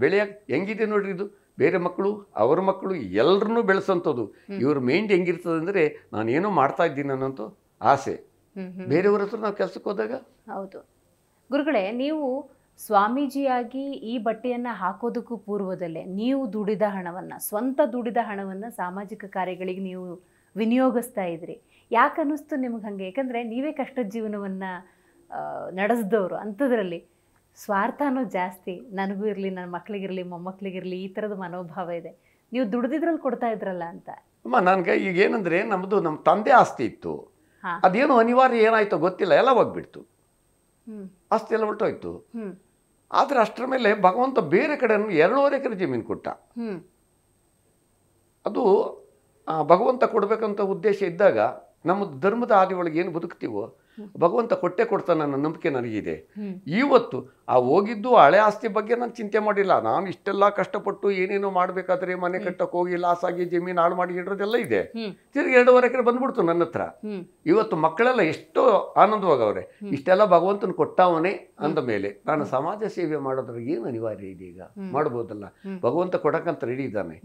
ಬೆಳೆಯಕ್ ಹೆಂಗಿದೆ ನೋಡ್ರಿ ಇದು. ಬೇರೆ ಮಕ್ಕಳು ಅವ್ರ ಮಕ್ಕಳು ಎಲ್ರನ್ನೂ ಬೆಳೆಸಂಥದ್ದು. ಇವ್ರ ಮೈಂಡ್ ಹೆಂಗಿರ್ತದೆ ಅಂದ್ರೆ ನಾನೇನೋ ಮಾಡ್ತಾ ಇದ್ದೀನಿ ಅನ್ನೋಂಥ ಆಸೆ. ಬೇರೆಯವ್ರ ಹತ್ರ ನಾವು ಕೆಲ್ಸಕ್ಕೆ ಹೋದಾಗ. ಹೌದು ಗುರುಗಳೇ, ನೀವು ಸ್ವಾಮೀಜಿಯಾಗಿ ಈ ಬಟ್ಟೆಯನ್ನ ಹಾಕೋದಕ್ಕೂ ಪೂರ್ವದಲ್ಲೇ ನೀವು ದುಡಿದ ಹಣವನ್ನ, ಸ್ವಂತ ದುಡಿದ ಹಣವನ್ನ ಸಾಮಾಜಿಕ ಕಾರ್ಯಗಳಿಗೆ ನೀವು ವಿನಿಯೋಗಿಸ್ತಾ ಇದ್ರಿ. ಯಾಕೆ ಅನ್ನಿಸ್ತು ನಿಮ್ಗೆ ಹಂಗೆ? ಯಾಕಂದ್ರೆ ನೀವೇ ಕಷ್ಟದ ಜೀವನವನ್ನ ನಡೆಸಿದವರು. ಅಂಥದ್ರಲ್ಲಿ ಸ್ವಾರ್ಥ ಅನ್ನೋದು ಜಾಸ್ತಿ. ನನಗೂ ಇರಲಿ, ನನ್ನ ಮಕ್ಳಿಗಿರಲಿ, ಮೊಮ್ಮಕ್ಳಿಗಿರಲಿ, ಈ ಥರದ ಮನೋಭಾವ ಇದೆ. ನೀವು ದುಡ್ದಿದ್ರಲ್ಲಿ ಕೊಡ್ತಾ ಇದ್ರಲ್ಲ ಅಂತ. ಅಮ್ಮ ನನಗೆ ಈಗ ಏನಂದ್ರೆ ನಮ್ಮ ತಂದೆ ಆಸ್ತಿ ಇತ್ತು. ಅದೇನು ಅನಿವಾರ್ಯ ಏನಾಯ್ತೋ ಗೊತ್ತಿಲ್ಲ, ಎಲ್ಲ ಹೋಗ್ಬಿಡ್ತು. ಆಸ್ತಿ ಎಲ್ಲ ಹೊರಟೋಯ್ತು. ಆದ್ರೆ ಅಷ್ಟರ ಮೇಲೆ ಭಗವಂತ ಬೇರೆ ಕಡೆ 2.5 ಎಕರೆ ಜಮೀನು ಕೊಟ್ಟ. ಅದು ಭಗವಂತ ಕೊಡ್ಬೇಕಂತ ಉದ್ದೇಶ ಇದ್ದಾಗ ನಮ್ಮ ಧರ್ಮದ ಹಾದಿ ಒಳಗೆ ಏನು ಬದುಕ್ತೀವೋ ಭಗವಂತ ಕೊಡ್ತಾನೆ ಅನ್ನೋ ನಂಬಿಕೆ ನನಗಿದೆ. ಇವತ್ತು ಆ ಹೋಗಿದ್ದು ಹಳೆ ಆಸ್ತಿ ಬಗ್ಗೆ ನಾನು ಚಿಂತೆ ಮಾಡಿಲ್ಲ. ನಾನು ಇಷ್ಟೆಲ್ಲ ಕಷ್ಟಪಟ್ಟು ಏನೇನೋ ಮಾಡ್ಬೇಕಾದ್ರೆ ಮನೆ ಕಟ್ಟಕ್ಕೆ ಹೋಗಿ ಲಾಸ್ ಆಗಿ ಜಮೀನು ಹಾಳು ಮಾಡಿ ಇಡೋದೆಲ್ಲ ಇದೆ. ತಿರ್ಗಿ 2.5 ಎಕರೆ ಬಂದ್ಬಿಡ್ತು ನನ್ನ ಹತ್ರ. ಇವತ್ತು ಮಕ್ಕಳೆಲ್ಲ ಎಷ್ಟೋ ಆನಂದವಾಗವ್ರೆ. ಇಷ್ಟೆಲ್ಲ ಭಗವಂತನ ಕೊಟ್ಟವನೇ ಅಂದ ಮೇಲೆ ನಾನು ಸಮಾಜ ಸೇವೆ ಮಾಡೋದ್ರಾಗ ಏನು ಅನಿವಾರ್ಯ ಇದೆ? ಈಗ ಮಾಡ್ಬೋದಲ್ಲ. ಭಗವಂತ ಕೊಡಕ್ಕಂತ ರೆಡಿ ಇದ್ದಾನೆ.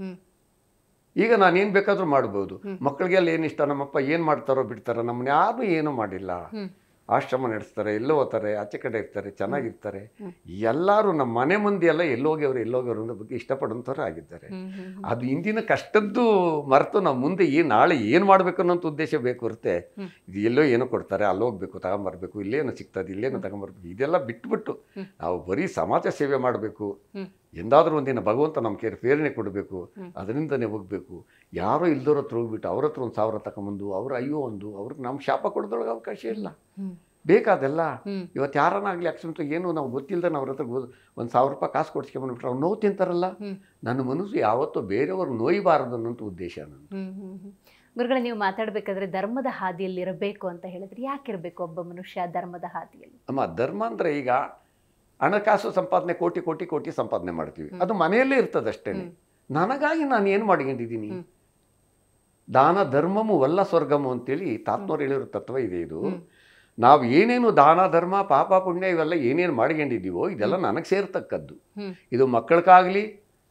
ಈಗ ನಾನು ಏನು ಬೇಕಾದ್ರೂ ಮಾಡ್ಬೋದು. ಮಕ್ಕಳಿಗೆಲ್ಲ ಏನಿಷ್ಟ, ನಮ್ಮಪ್ಪ ಏನು ಮಾಡ್ತಾರೋ ಬಿಡ್ತಾರೋ, ನಮ್ಮನ್ನ ಯಾರು ಏನೂ ಮಾಡಿಲ್ಲ. ಆಶ್ರಮ ನಡೆಸ್ತಾರೆ, ಎಲ್ಲೋ ಹೋಗ್ತಾರೆ, ಆಚೆ ಕಡೆ ಇರ್ತಾರೆ, ಚೆನ್ನಾಗಿರ್ತಾರೆ. ಎಲ್ಲರೂ ನಮ್ಮ ಮನೆ ಮಂದಿ ಎಲ್ಲ ಎಲ್ಲೋಗ್ಯವ್ರು ಅನ್ನೋ ಬಗ್ಗೆ ಇಷ್ಟಪಡೋಂಥವ್ರು ಆಗಿದ್ದಾರೆ. ಅದು ಇಂದಿನ ಕಷ್ಟದ್ದು ಮರೆತು ನಾವು ಮುಂದೆ ನಾಳೆ ಏನು ಮಾಡಬೇಕು ಅನ್ನೋಂಥ ಉದ್ದೇಶ ಬೇಕು ಹೊರತೆ ಇದು ಎಲ್ಲೋ ಏನೋ ಕೊಡ್ತಾರೆ, ಅಲ್ಲಿ ಹೋಗ್ಬೇಕು, ತಗೊಂಬರ್ಬೇಕು, ಇಲ್ಲೇನೋ ಸಿಗ್ತದೆ, ಇಲ್ಲೇನೋ ತಗೊಂಬರ್ಬೇಕು, ಇದೆಲ್ಲ ಬಿಟ್ಬಿಟ್ಟು ನಾವು ಬರೀ ಸಮಾಜ ಸೇವೆ ಮಾಡಬೇಕು. ಎಂದಾದ್ರೂ ಒಂದಿನ ಭಗವಂತ ನಮ್ಮ ಪ್ರೇರಣೆ ಕೊಡಬೇಕು, ಅದರಿಂದನೇ ಹೋಗ್ಬೇಕು. ಯಾರೋ ಇಲ್ದವ್ರ ಹತ್ರ ಹೋಗ್ಬಿಟ್ಟು ಅವ್ರ ಹತ್ರ 1,000 ತಗೊಂಬಂದು ಅವ್ರ ಅಯ್ಯೋ ಅವ್ರಿಗೆ ನಮ್ಮ ಶಾಪ ಕೊಡೋದ್ರೊಳಗೆ ಅವಕಾಶ ಇಲ್ಲ. ಬೇಕಾದೆಲ್ಲ ಇವತ್ತು ಯಾರನ್ನಾಗ್ಲಿ ಅಕ್ಷಮತ ಏನು ನಾವು ಗೊತ್ತಿಲ್ಲದೆ ಅವ್ರ ಹತ್ರ 1,000 ರೂಪಾಯಿ ಕಾಸು ಕೊಡ್ಸ್ಕೊಂಡ್ಬಿಟ್ರೆ ಅವ್ರು ನೋವು ತಿಂತಾರಲ್ಲ. ನನ್ನ ಮನಸ್ಸು ಯಾವತ್ತೂ ಬೇರೆಯವ್ರು ನೋಯಬಾರದು ಅನ್ನೋಂಥ ಉದ್ದೇಶ ನಂದು. ಗುರುಗಳೇ, ನೀವು ಮಾತಾಡ್ಬೇಕಾದ್ರೆ ಧರ್ಮದ ಹಾದಿಯಲ್ಲಿ ಇರಬೇಕು ಅಂತ ಹೇಳಿದ್ರೆ ಯಾಕಿರ್ಬೇಕು ಒಬ್ಬ ಮನುಷ್ಯ ಧರ್ಮದ ಹಾದಿಯಲ್ಲಿ? ಅಮ್ಮ ಧರ್ಮ ಅಂದ್ರೆ ಈಗ ಹಣಕಾಸು ಸಂಪಾದನೆ ಕೋಟಿ ಕೋಟಿ ಕೋಟಿ ಸಂಪಾದನೆ ಮಾಡ್ತೀವಿ, ಅದು ಮನೆಯಲ್ಲೇ ಇರ್ತದೆ ಅಷ್ಟೇ. ನನಗಾಗಿ ನಾನು ಏನು ಮಾಡ್ಕೊಂಡಿದ್ದೀನಿ? ದಾನ ಧರ್ಮಮು ವಲ್ಲ ಸ್ವರ್ಗಮು ಅಂತೇಳಿ ತಾತ್ನವ್ರು ಹೇಳಿರೋ ತತ್ವ ಇದೆ. ಇದು ನಾವು ಏನೇನು ದಾನ ಧರ್ಮ ಪಾಪ ಪುಣ್ಯ ಇವೆಲ್ಲ ಏನೇನು ಮಾಡ್ಕೊಂಡಿದ್ದೀವೋ ಇದೆಲ್ಲ ನನಗೆ ಸೇರ್ತಕ್ಕದ್ದು. ಇದು ಮಕ್ಕಳಿಗಾಗಲಿ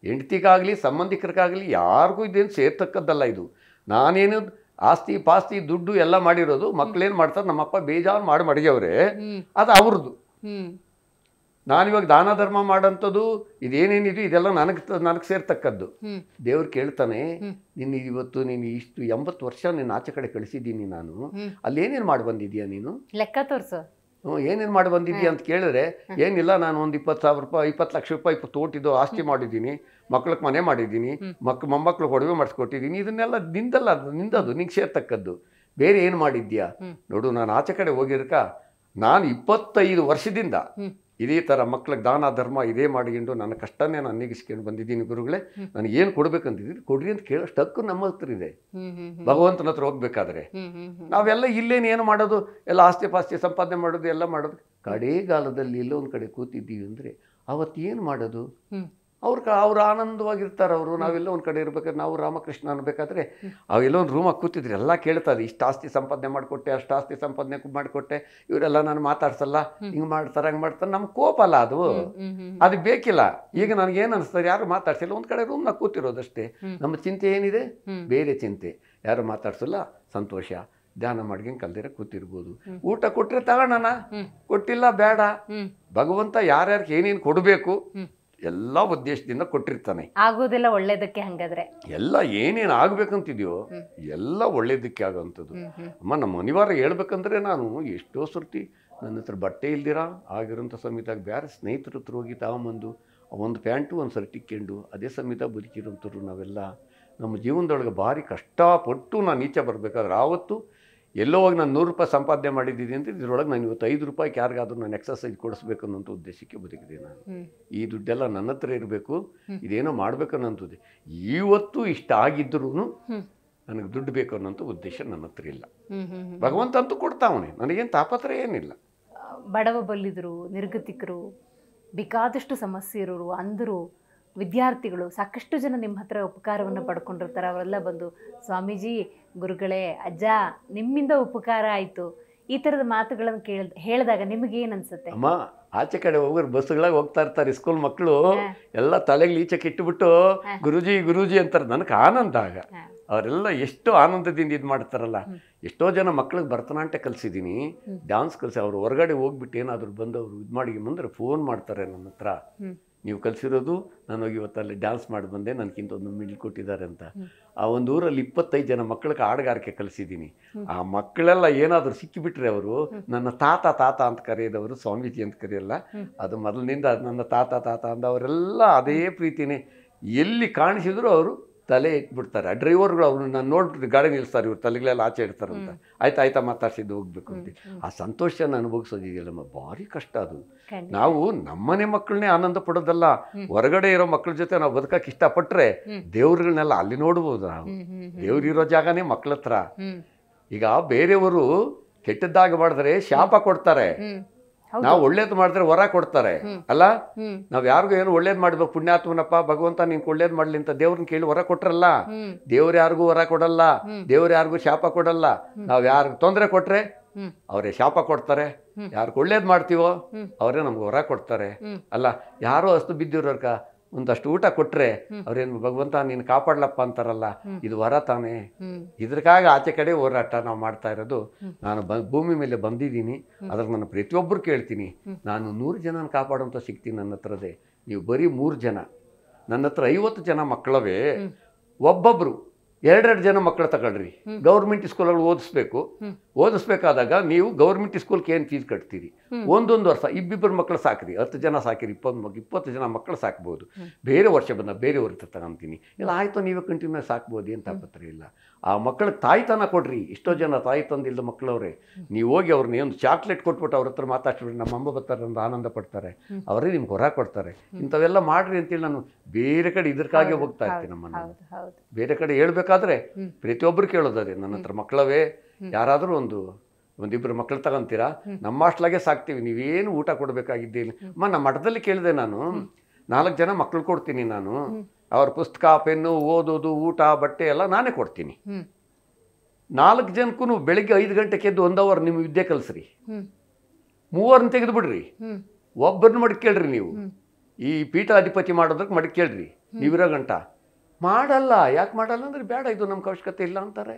ಹೆಂಡತಿಗಾಗಲಿ ಸಂಬಂಧಿಕರಿಗಾಗಲಿ ಯಾರಿಗೂ ಇದೇನು ಸೇರ್ತಕ್ಕದ್ದಲ್ಲ. ಇದು ನಾನೇನು ಆಸ್ತಿ ಪಾಸ್ತಿ ದುಡ್ಡು ಎಲ್ಲ ಮಾಡಿರೋದು ಮಕ್ಕಳೇನು ಮಾಡ್ತಾರೆ, ನಮ್ಮಪ್ಪ ಬೇಜಾರು ಮಾಡಿ ಮಡಗ್ಯವ್ರೆ, ಅದು ಅವ್ರದ್ದು. ನಾನಿವಾಗ ದಾನ ಧರ್ಮ ಮಾಡೋಂಥದ್ದು ಇದೇನೇನಿದೆ ಇದೆಲ್ಲ ನನಗೆ ಸೇರ್ತಕ್ಕದ್ದು. ದೇವ್ರು ಕೇಳ್ತಾನೆ, ಇವತ್ತು ನೀನು ಇಷ್ಟು 80 ವರ್ಷ ನಿನ್ನ ಆಚೆ ಕಡೆ ಕಳಿಸಿದ್ದೀನಿ ನಾನು, ಅಲ್ಲೇನೇನು ಮಾಡಿ ಬಂದಿದ್ದೀಯಾ ನೀನು, ಲೆಕ್ಕ ತೋರಿಸು, ಏನೇನು ಮಾಡಿ ಬಂದಿದ್ದೀಯ ಅಂತ ಕೇಳಿದ್ರೆ, ಏನಿಲ್ಲ ನಾನು ಒಂದು 20,000 ರೂಪಾಯಿ 20 ಲಕ್ಷ ರೂಪಾಯಿ ತೋಟಿದ್ದು ಆಸ್ತಿ ಮಾಡಿದ್ದೀನಿ, ಮಕ್ಳಿಗೆ ಮನೆ ಮಾಡಿದ್ದೀನಿ, ಮೊಮ್ಮಕ್ಳು ಒಡವೆ ಮಾಡಿಸ್ಕೊಟ್ಟಿದ್ದೀನಿ, ಇದನ್ನೆಲ್ಲ ನಿಂದದು ನಿಂಗೆ ಸೇರ್ತಕ್ಕದ್ದು. ಬೇರೆ ಏನು ಮಾಡಿದ್ಯಾ ನೋಡು, ನಾನು ಆಚೆ ಕಡೆ ಹೋಗಿರ್ಕ ನಾನು 25 ವರ್ಷದಿಂದ ಇದೇ ಥರ ಮಕ್ಳಿಗೆ ದಾನ ಧರ್ಮ ಇದೇ ಮಾಡಿಕೊಂಡು ನನ್ನ ಕಷ್ಟನೇ ನಾನು ನೀಗಿಸ್ಕೊಂಡು ಬಂದಿದ್ದೀನಿ ಗುರುಗಳೇ, ನನಗೆ ಏನು ಕೊಡ್ಬೇಕಂತಿದ್ದೀನಿ ಕೊಡ್ರಿ ಅಂತ ಕೇಳೋಷ್ಟು ಹಕ್ಕು ನಮ್ಮ ಹತ್ರ ಇದೆ. ಭಗವಂತನ ಹತ್ರ ಹೋಗ್ಬೇಕಾದ್ರೆ ನಾವೆಲ್ಲ ಇಲ್ಲೇನು ಏನು ಮಾಡೋದು, ಎಲ್ಲ ಆಸ್ತಿ ಪಾಸ್ತಿ ಸಂಪಾದನೆ ಮಾಡೋದು ಎಲ್ಲ ಮಾಡೋದು. ಕಡೆಗಾಲದಲ್ಲಿ ಎಲ್ಲೋ ಒಂದು ಕಡೆ ಕೂತಿದ್ದೀವಿ ಅಂದರೆ ಅವತ್ತೇನು ಮಾಡೋದು? ಅವ್ರು ಆನಂದವಾಗಿರ್ತಾರೆ ಅವರು. ನಾವೆಲ್ಲ ಒಂದು ಕಡೆ ಇರ್ಬೇಕಾದ್ರೆ ನಾವು ರಾಮಕೃಷ್ಣ ಅನ್ಬೇಕಾದ್ರೆ ಅವೆಲ್ಲ ಒಂದು ರೂಮಾಗಿ ಕೂತಿದ್ರೆ ಎಲ್ಲ ಕೇಳ್ತಾರೆ, ಇಷ್ಟು ಆಸ್ತಿ ಸಂಪಾದನೆ ಮಾಡಿಕೊಟ್ಟೆ, ಅಷ್ಟು ಆಸ್ತಿ ಸಂಪಾದನೆ ಮಾಡಿಕೊಟ್ಟೆ, ಇವರೆಲ್ಲ ನಾನು ಮಾತಾಡ್ಸಲ್ಲ, ಹಿಂಗೆ ಮಾಡ್ತಾರೆ ಹಂಗೆ ಮಾಡ್ತಾರೆ. ನಮ್ಗೆ ಕೋಪ ಅಲ್ಲ ಅದು ಬೇಕಿಲ್ಲ. ಈಗ ನನಗೇನು ಅನಿಸ್ತಾರೆ, ಯಾರು ಮಾತಾಡ್ಸಿಲ್ಲ, ಒಂದು ಕಡೆ ರೂಮ್ನಾಗ ಕೂತಿರೋದಷ್ಟೇ. ನಮ್ಮ ಚಿಂತೆ ಏನಿದೆ, ಬೇರೆ ಚಿಂತೆ. ಯಾರು ಮಾತಾಡ್ಸಲ್ಲ, ಸಂತೋಷ, ಧ್ಯಾನ ಮಾಡ್ಕೊಂಡು ಕಲ್ದಿರ ಕೂತಿರ್ಬೋದು. ಊಟ ಕೊಟ್ಟರೆ ತಗೋಣ, ಕೊಟ್ಟಿಲ್ಲ ಬೇಡ. ಭಗವಂತ ಯಾರ್ಯಾರಿಗೆ ಏನೇನು ಕೊಡಬೇಕು ಎಲ್ಲ ಉದ್ದೇಶದಿಂದ ಕೊಟ್ಟಿರ್ತಾನೆ. ಆಗೋದೆಲ್ಲ ಒಳ್ಳೇದಕ್ಕೆ. ಹಂಗಾದ್ರೆ ಎಲ್ಲ ಏನೇನು ಆಗ್ಬೇಕಂತಿದ್ಯೋ ಎಲ್ಲ ಒಳ್ಳೇದಕ್ಕೆ ಆಗೋಂಥದ್ದು. ಅಮ್ಮ ನಮ್ಮ ಅನಿವಾರ್ಯ ಹೇಳ್ಬೇಕಂದ್ರೆ, ನಾನು ಎಷ್ಟೋ ಸರ್ತಿ ನನ್ನ ಹತ್ರ ಬಟ್ಟೆ ಇಲ್ದಿರ ಆಗಿರೋಂಥ ಸಮಯದಾಗ ಬೇರೆ ಸ್ನೇಹಿತರ ಹತ್ರ ಹೋಗಿ ತಗೊಂಬಂದು ಒಂದು ಪ್ಯಾಂಟು ಒಂದು ಶರ್ಟ್ ಇಕ್ಕೊಂಡು ಅದೇ ಸಮೇತ ಬದುಕಿರೋಂಥವ್ರು ನಾವೆಲ್ಲ. ನಮ್ಮ ಜೀವನದೊಳಗೆ ಭಾರಿ ಕಷ್ಟಪಟ್ಟು ನಾನು ಈಚೆ ಬರಬೇಕಾದ್ರೆ ಆವತ್ತು ಎಲ್ಲೋ ಹೋಗಿ ನಾನು 100 ರೂಪಾಯಿ ಸಂಪಾದನೆ ಮಾಡಿದ್ದೀನಿ ಅಂತ ಇದ್ರೊಳಗೆ ನಾನು ಇವತ್ತು 5 ರೂಪಾಯಿಗೆ ಯಾರಿಗಾದ್ರೂ ನಾನು ಎಕ್ಸಸೈಸ್ ಕೊಡಿಸ್ಬೇಕು ಅನ್ನೋಂಥ ಉದ್ದೇಶಕ್ಕೆ ಬದುಕಿದೆ ನಾನು. ಈ ದುಡ್ಡೆಲ್ಲ ನನ್ನ ಹತ್ರ ಇರಬೇಕು, ಇದೇನೋ ಮಾಡ್ಬೇಕನ್ನೋಂಥದ್ದು. ಇವತ್ತು ಇಷ್ಟ ಆಗಿದ್ರೂ ನನಗೆ ದುಡ್ಡು ಬೇಕು ಅನ್ನೋಂಥ ಉದ್ದೇಶ ನನ್ನ ಹತ್ರ ಇಲ್ಲ. ಭಗವಂತ ಅಂತೂ ಕೊಡ್ತಾವನೆ, ನನಗೇನು ತಾಪತ್ರ ಏನಿಲ್ಲ. ಬಡವ ಬಲ್ಲಿದ್ರು, ನಿರ್ಗತಿಕರು, ಬೇಕಾದಷ್ಟು ಸಮಸ್ಯೆ ಇರೋರು, ಅಂದರು, ವಿದ್ಯಾರ್ಥಿಗಳು ಸಾಕಷ್ಟು ಜನ ನಿಮ್ಮ ಹತ್ರ ಉಪಕಾರವನ್ನು ಪಡ್ಕೊಂಡಿರ್ತಾರೆ. ಅವರೆಲ್ಲ ಬಂದು, ಸ್ವಾಮೀಜಿ, ಗುರುಗಳೇ, ಅಜ್ಜ, ನಿಮ್ಮಿಂದ ಉಪಕಾರ ಆಯಿತು, ಈ ಥರದ ಮಾತುಗಳನ್ನು ಹೇಳಿದಾಗ ನಿಮಗೇನು ಅನ್ಸುತ್ತೆ? ಅಮ್ಮ, ಆಚೆ ಕಡೆ ಹೋಗೋರು ಬಸ್ಗಳಾಗ ಹೋಗ್ತಾ ಇರ್ತಾರೆ, ಸ್ಕೂಲ್ ಮಕ್ಕಳು ಎಲ್ಲ ತಲೆಗೆ ಈಚೆಗೆ ಇಟ್ಟುಬಿಟ್ಟು ಗುರುಜಿ ಗುರುಜಿ ಅಂತಾರೆ. ನನಗೆ ಆನಂದ ಆಗ. ಅವರೆಲ್ಲ ಎಷ್ಟು ಆನಂದದಿಂದ ಇದು ಮಾಡ್ತಾರಲ್ಲ. ಎಷ್ಟೋ ಜನ ಮಕ್ಳಿಗೆ ಭರತನಾಟ್ಯ ಕಲಿಸಿದ್ದೀನಿ, ಡ್ಯಾನ್ಸ್ ಕಲಿಸಿ. ಅವ್ರು ಹೊರಗಡೆ ಹೋಗ್ಬಿಟ್ಟು ಏನಾದರೂ ಬಂದು ಅವರು ಇದು ಮಾಡಿ ಬಂದರೆ ಫೋನ್ ಮಾಡ್ತಾರೆ ನನ್ನ ಹತ್ರ, ನೀವು ಕಲಿಸಿರೋದು ನಾನು ಹೋಗಿ ಇವತ್ತಲ್ಲಿ ಡ್ಯಾನ್ಸ್ ಮಾಡಿ ಬಂದೆ, ನನಗಿಂತ ಒಂದು ಮಿಡ್ಲ್ ಕೊಟ್ಟಿದ್ದಾರೆ ಅಂತ. ಆ ಒಂದು ಊರಲ್ಲಿ 25 ಜನ ಮಕ್ಕಳಿಗೆ ಹಾಡುಗಾರಿಕೆ ಕಲಿಸಿದ್ದೀನಿ. ಆ ಮಕ್ಕಳೆಲ್ಲ ಏನಾದರೂ ಸಿಕ್ಕಿಬಿಟ್ರೆ ಅವರು ನನ್ನ ತಾತ ತಾತ ಅಂತ ಕರೆಯೋದವರು, ಸ್ವಾಮೀಜಿ ಅಂತ ಕರೆಯಲ್ಲ. ಅದು ಮೊದಲಿನಿಂದ ನನ್ನ ತಾತ ತಾತ ಅಂದವರೆಲ್ಲ ಅದೇ ಪ್ರೀತಿನೇ. ಎಲ್ಲಿ ಕಾಣಿಸಿದ್ರು ಅವರು ತಲೆ ಇಟ್ಬಿಡ್ತಾರೆ. ಆ ಡ್ರೈವರ್ಗಳು ಅವ್ರನ್ನ ನಾನು ನೋಡ್ಬಿಟ್ಟು ಗಾಡಿ ನಿಲ್ಲಿಸ್ತಾರೆ, ಇವ್ರು ತಲೆಗಳೆಲ್ಲ ಆಚೆ ಇಡ್ತಾರಂತ. ಆಯ್ತಾ ಮಾತಾಡ್ಸಿದ್ದು ಹೋಗ್ಬೇಕು ಅಂತ. ಆ ಸಂತೋಷನ ಅನುಭವಿಸೋದಿದೆಯಲ್ಲಮ್ಮ, ಭಾರಿ ಕಷ್ಟ ಅದು. ನಾವು ನಮ್ಮನೆ ಮಕ್ಕಳನ್ನೇ ಆನಂದ ಪಡೋದಲ್ಲ, ಹೊರಗಡೆ ಇರೋ ಮಕ್ಕಳ ಜೊತೆ ನಾವು ಬದುಕಕ್ಕೆ ಇಷ್ಟಪಟ್ರೆ ದೇವ್ರುಗಳನ್ನೆಲ್ಲ ಅಲ್ಲಿ ನೋಡ್ಬೋದು ನಾವು. ದೇವ್ರಿರೋ ಜಾಗನೇ ಮಕ್ಕಳ ಹತ್ರ. ಈಗ ಬೇರೆಯವರು ಕೆಟ್ಟದ್ದಾಗ ಮಾಡಿದ್ರೆ ಶಾಪ ಕೊಡ್ತಾರೆ, ನಾವು ಒಳ್ಳೇದು ಮಾಡಿದ್ರೆ ವರ ಕೊಡ್ತಾರೆ ಅಲ್ಲ. ನಾವ್ ಯಾರಿಗೂ ಏನು ಒಳ್ಳೇದ್ ಮಾಡ್ಬೇಕು, ಪುಣ್ಯಾತ್ಮನಪ್ಪ ಭಗವಂತ ನಿನ್ಗೆ ಒಳ್ಳೇದ್ ಮಾಡ್ಲಿ ಅಂತ ದೇವ್ರನ್ನ ಕೇಳಿ ವರ ಕೊಟ್ರಲ್ಲ. ದೇವ್ರು ಯಾರಿಗೂ ವರ ಕೊಡಲ್ಲ, ದೇವ್ರು ಯಾರಿಗೂ ಶಾಪ ಕೊಡಲ್ಲ. ನಾವ್ ಯಾರಿಗೂ ತೊಂದರೆ ಕೊಟ್ರೆ ಅವರೇ ಶಾಪ ಕೊಡ್ತಾರೆ, ಯಾರಿಗೆ ಒಳ್ಳೇದ್ ಮಾಡ್ತೀವೋ ಅವರೇ ನಮ್ಗೆ ವರ ಕೊಡ್ತಾರೆ ಅಲ್ಲ. ಯಾರೋ ಅಷ್ಟು ಬಿದ್ದಿರೋರ್ಕ ಒಂದಷ್ಟು ಊಟ ಕೊಟ್ರೆ ಅವ್ರೇನು ಭಗವಂತ ನೀನು ಕಾಪಾಡ್ಲಪ್ಪ ಅಂತಾರಲ್ಲ, ಇದು ವರ ತಾನೇ. ಇದ್ರಕ್ಕಾಗಿ ಆಚೆ ಕಡೆ ಹೋರಾಟ ನಾವು ಮಾಡ್ತಾ ಇರೋದು. ನಾನು ಭೂಮಿ ಮೇಲೆ ಬಂದಿದ್ದೀನಿ, ಅದ್ರಾಗ ನಾನು ಪ್ರತಿಯೊಬ್ಬರು ಕೇಳ್ತೀನಿ, ನಾನು 100 ಜನನ ಕಾಪಾಡುವಂಥ ಶಕ್ತಿ ನನ್ನ ಹತ್ರದೇ. ನೀವು ಬರೀ 3 ಜನ, ನನ್ನ ಹತ್ರ 50 ಜನ ಮಕ್ಕಳವೇ, ಒಬ್ಬೊಬ್ರು 2 ಜನ ಮಕ್ಕಳು ತಗೊಳ್ರಿ. ಗೌರ್ಮೆಂಟ್ ಸ್ಕೂಲಲ್ಲಿ ಓದಿಸ್ಬೇಕಾದಾಗ ನೀವು ಗೌರ್ಮೆಂಟ್ ಸ್ಕೂಲ್ಗೆ ಏನು ಫೀಸ್ ಕಟ್ತೀರಿ? 1 ವರ್ಷ ಇಬ್ಬಿಬ್ಬರು ಮಕ್ಕಳು ಸಾಕ್ರಿ, 10 ಜನ ಸಾಕಿರಿ, 20 ಜನ ಮಕ್ಕಳು ಸಾಕ್ಬೋದು. ಬೇರೆ ವರ್ಷ ಬಂದ ಬೇರೆಯವ್ರ ಹತ್ರ ತಗೊಂತೀನಿ ಇಲ್ಲ, ಆಯಿತು ನೀವೇ ಕಂಟಿನ್ಯೂ ಸಾಕ್ಬೋದು, ಏನು ತಾಪತ್ರ ಇಲ್ಲ. ಆ ಮಕ್ಕಳಿಗೆ ತಾಯ್ತನ ಕೊಡ್ರಿ. ಎಷ್ಟೋ ಜನ ತಾಯಿ ತಂದಿಲ್ಲದ ಮಕ್ಕಳವ್ರೆ, ನೀವು ಹೋಗಿ ಅವ್ರನ್ನ ಒಂದು ಚಾಕ್ಲೇಟ್ ಕೊಟ್ಬಿಟ್ಟು ಅವ್ರ ಹತ್ರ ಮಾತಾಡ್ಸ್ಬಿಡ್ರಿ, ನಮ್ಮ ಅಮ್ಮ ಬರ್ತಾರೆ ಅಂತ ಆನಂದ ಪಡ್ತಾರೆ, ಅವರೇ ನಿಮ್ಗೆ ಹೊರ ಕೊಡ್ತಾರೆ. ಇಂಥವೆಲ್ಲ ಮಾಡ್ರಿ ಅಂತೇಳಿ ನಾನು ಬೇರೆ ಕಡೆ ಇದಕ್ಕಾಗೆ ಹೋಗ್ತಾ ಇರ್ತೀನಿ. ನಮ್ಮನ್ನು ಬೇರೆ ಕಡೆ ಹೇಳ್ಬೇಕಾದ್ರೆ ಪ್ರತಿಯೊಬ್ಬರು ಕೇಳೋದೇ, ನನ್ನ ಹತ್ರ ಮಕ್ಕಳವೇ, ಯಾರಾದರೂ ಒಂದು ಒಂದಿಬ್ಬರು ಮಕ್ಳು ತಗೊಂತೀರಾ, ನಮ್ಮ ಹಾಸ್ಟ್ಲಾಗೆ ಸಾಕ್ತೀವಿ, ನೀವೇನು ಊಟ ಕೊಡಬೇಕಾಗಿದ್ದೇನೆ ಅಮ್ಮ. ನಮ್ಮ ಮಠದಲ್ಲಿ ಕೇಳಿದೆ ನಾನು, 4 ಜನ ಮಕ್ಳು ಕೊಡ್ತೀನಿ ನಾನು, ಅವ್ರ ಪುಸ್ತಕ ಪೆನ್ನು ಓದೋದು ಊಟ ಬಟ್ಟೆ ಎಲ್ಲ ನಾನೇ ಕೊಡ್ತೀನಿ. 4 ಜನಕ್ಕೂ ಬೆಳಿಗ್ಗೆ 5 ಗಂಟೆಗೆ ಎದ್ದು 1 ಅವರ್ ನಿಮ್ಮ ವಿದ್ಯೆ ಕಲಿಸ್ರಿ, 3 ತೆಗೆದು ಬಿಡ್ರಿ, ಒಬ್ಬರನ್ನ ಮಡ್ಕೇಳ್ರಿ. ನೀವು ಈ ಪೀಠಾಧಿಪತಿ ಮಾಡೋದಕ್ಕೆ ಮಡ್ಕೇಳ್ರಿ, ನೀವಿರೋ ಗಂಟ ಮಾಡಲ್ಲ. ಯಾಕೆ ಮಾಡಲ್ಲ ಅಂದ್ರೆ ಬೇಡ, ಇದು ನಮ್ಗೆ ಅವಶ್ಯಕತೆ ಇಲ್ಲ ಅಂತಾರೆ.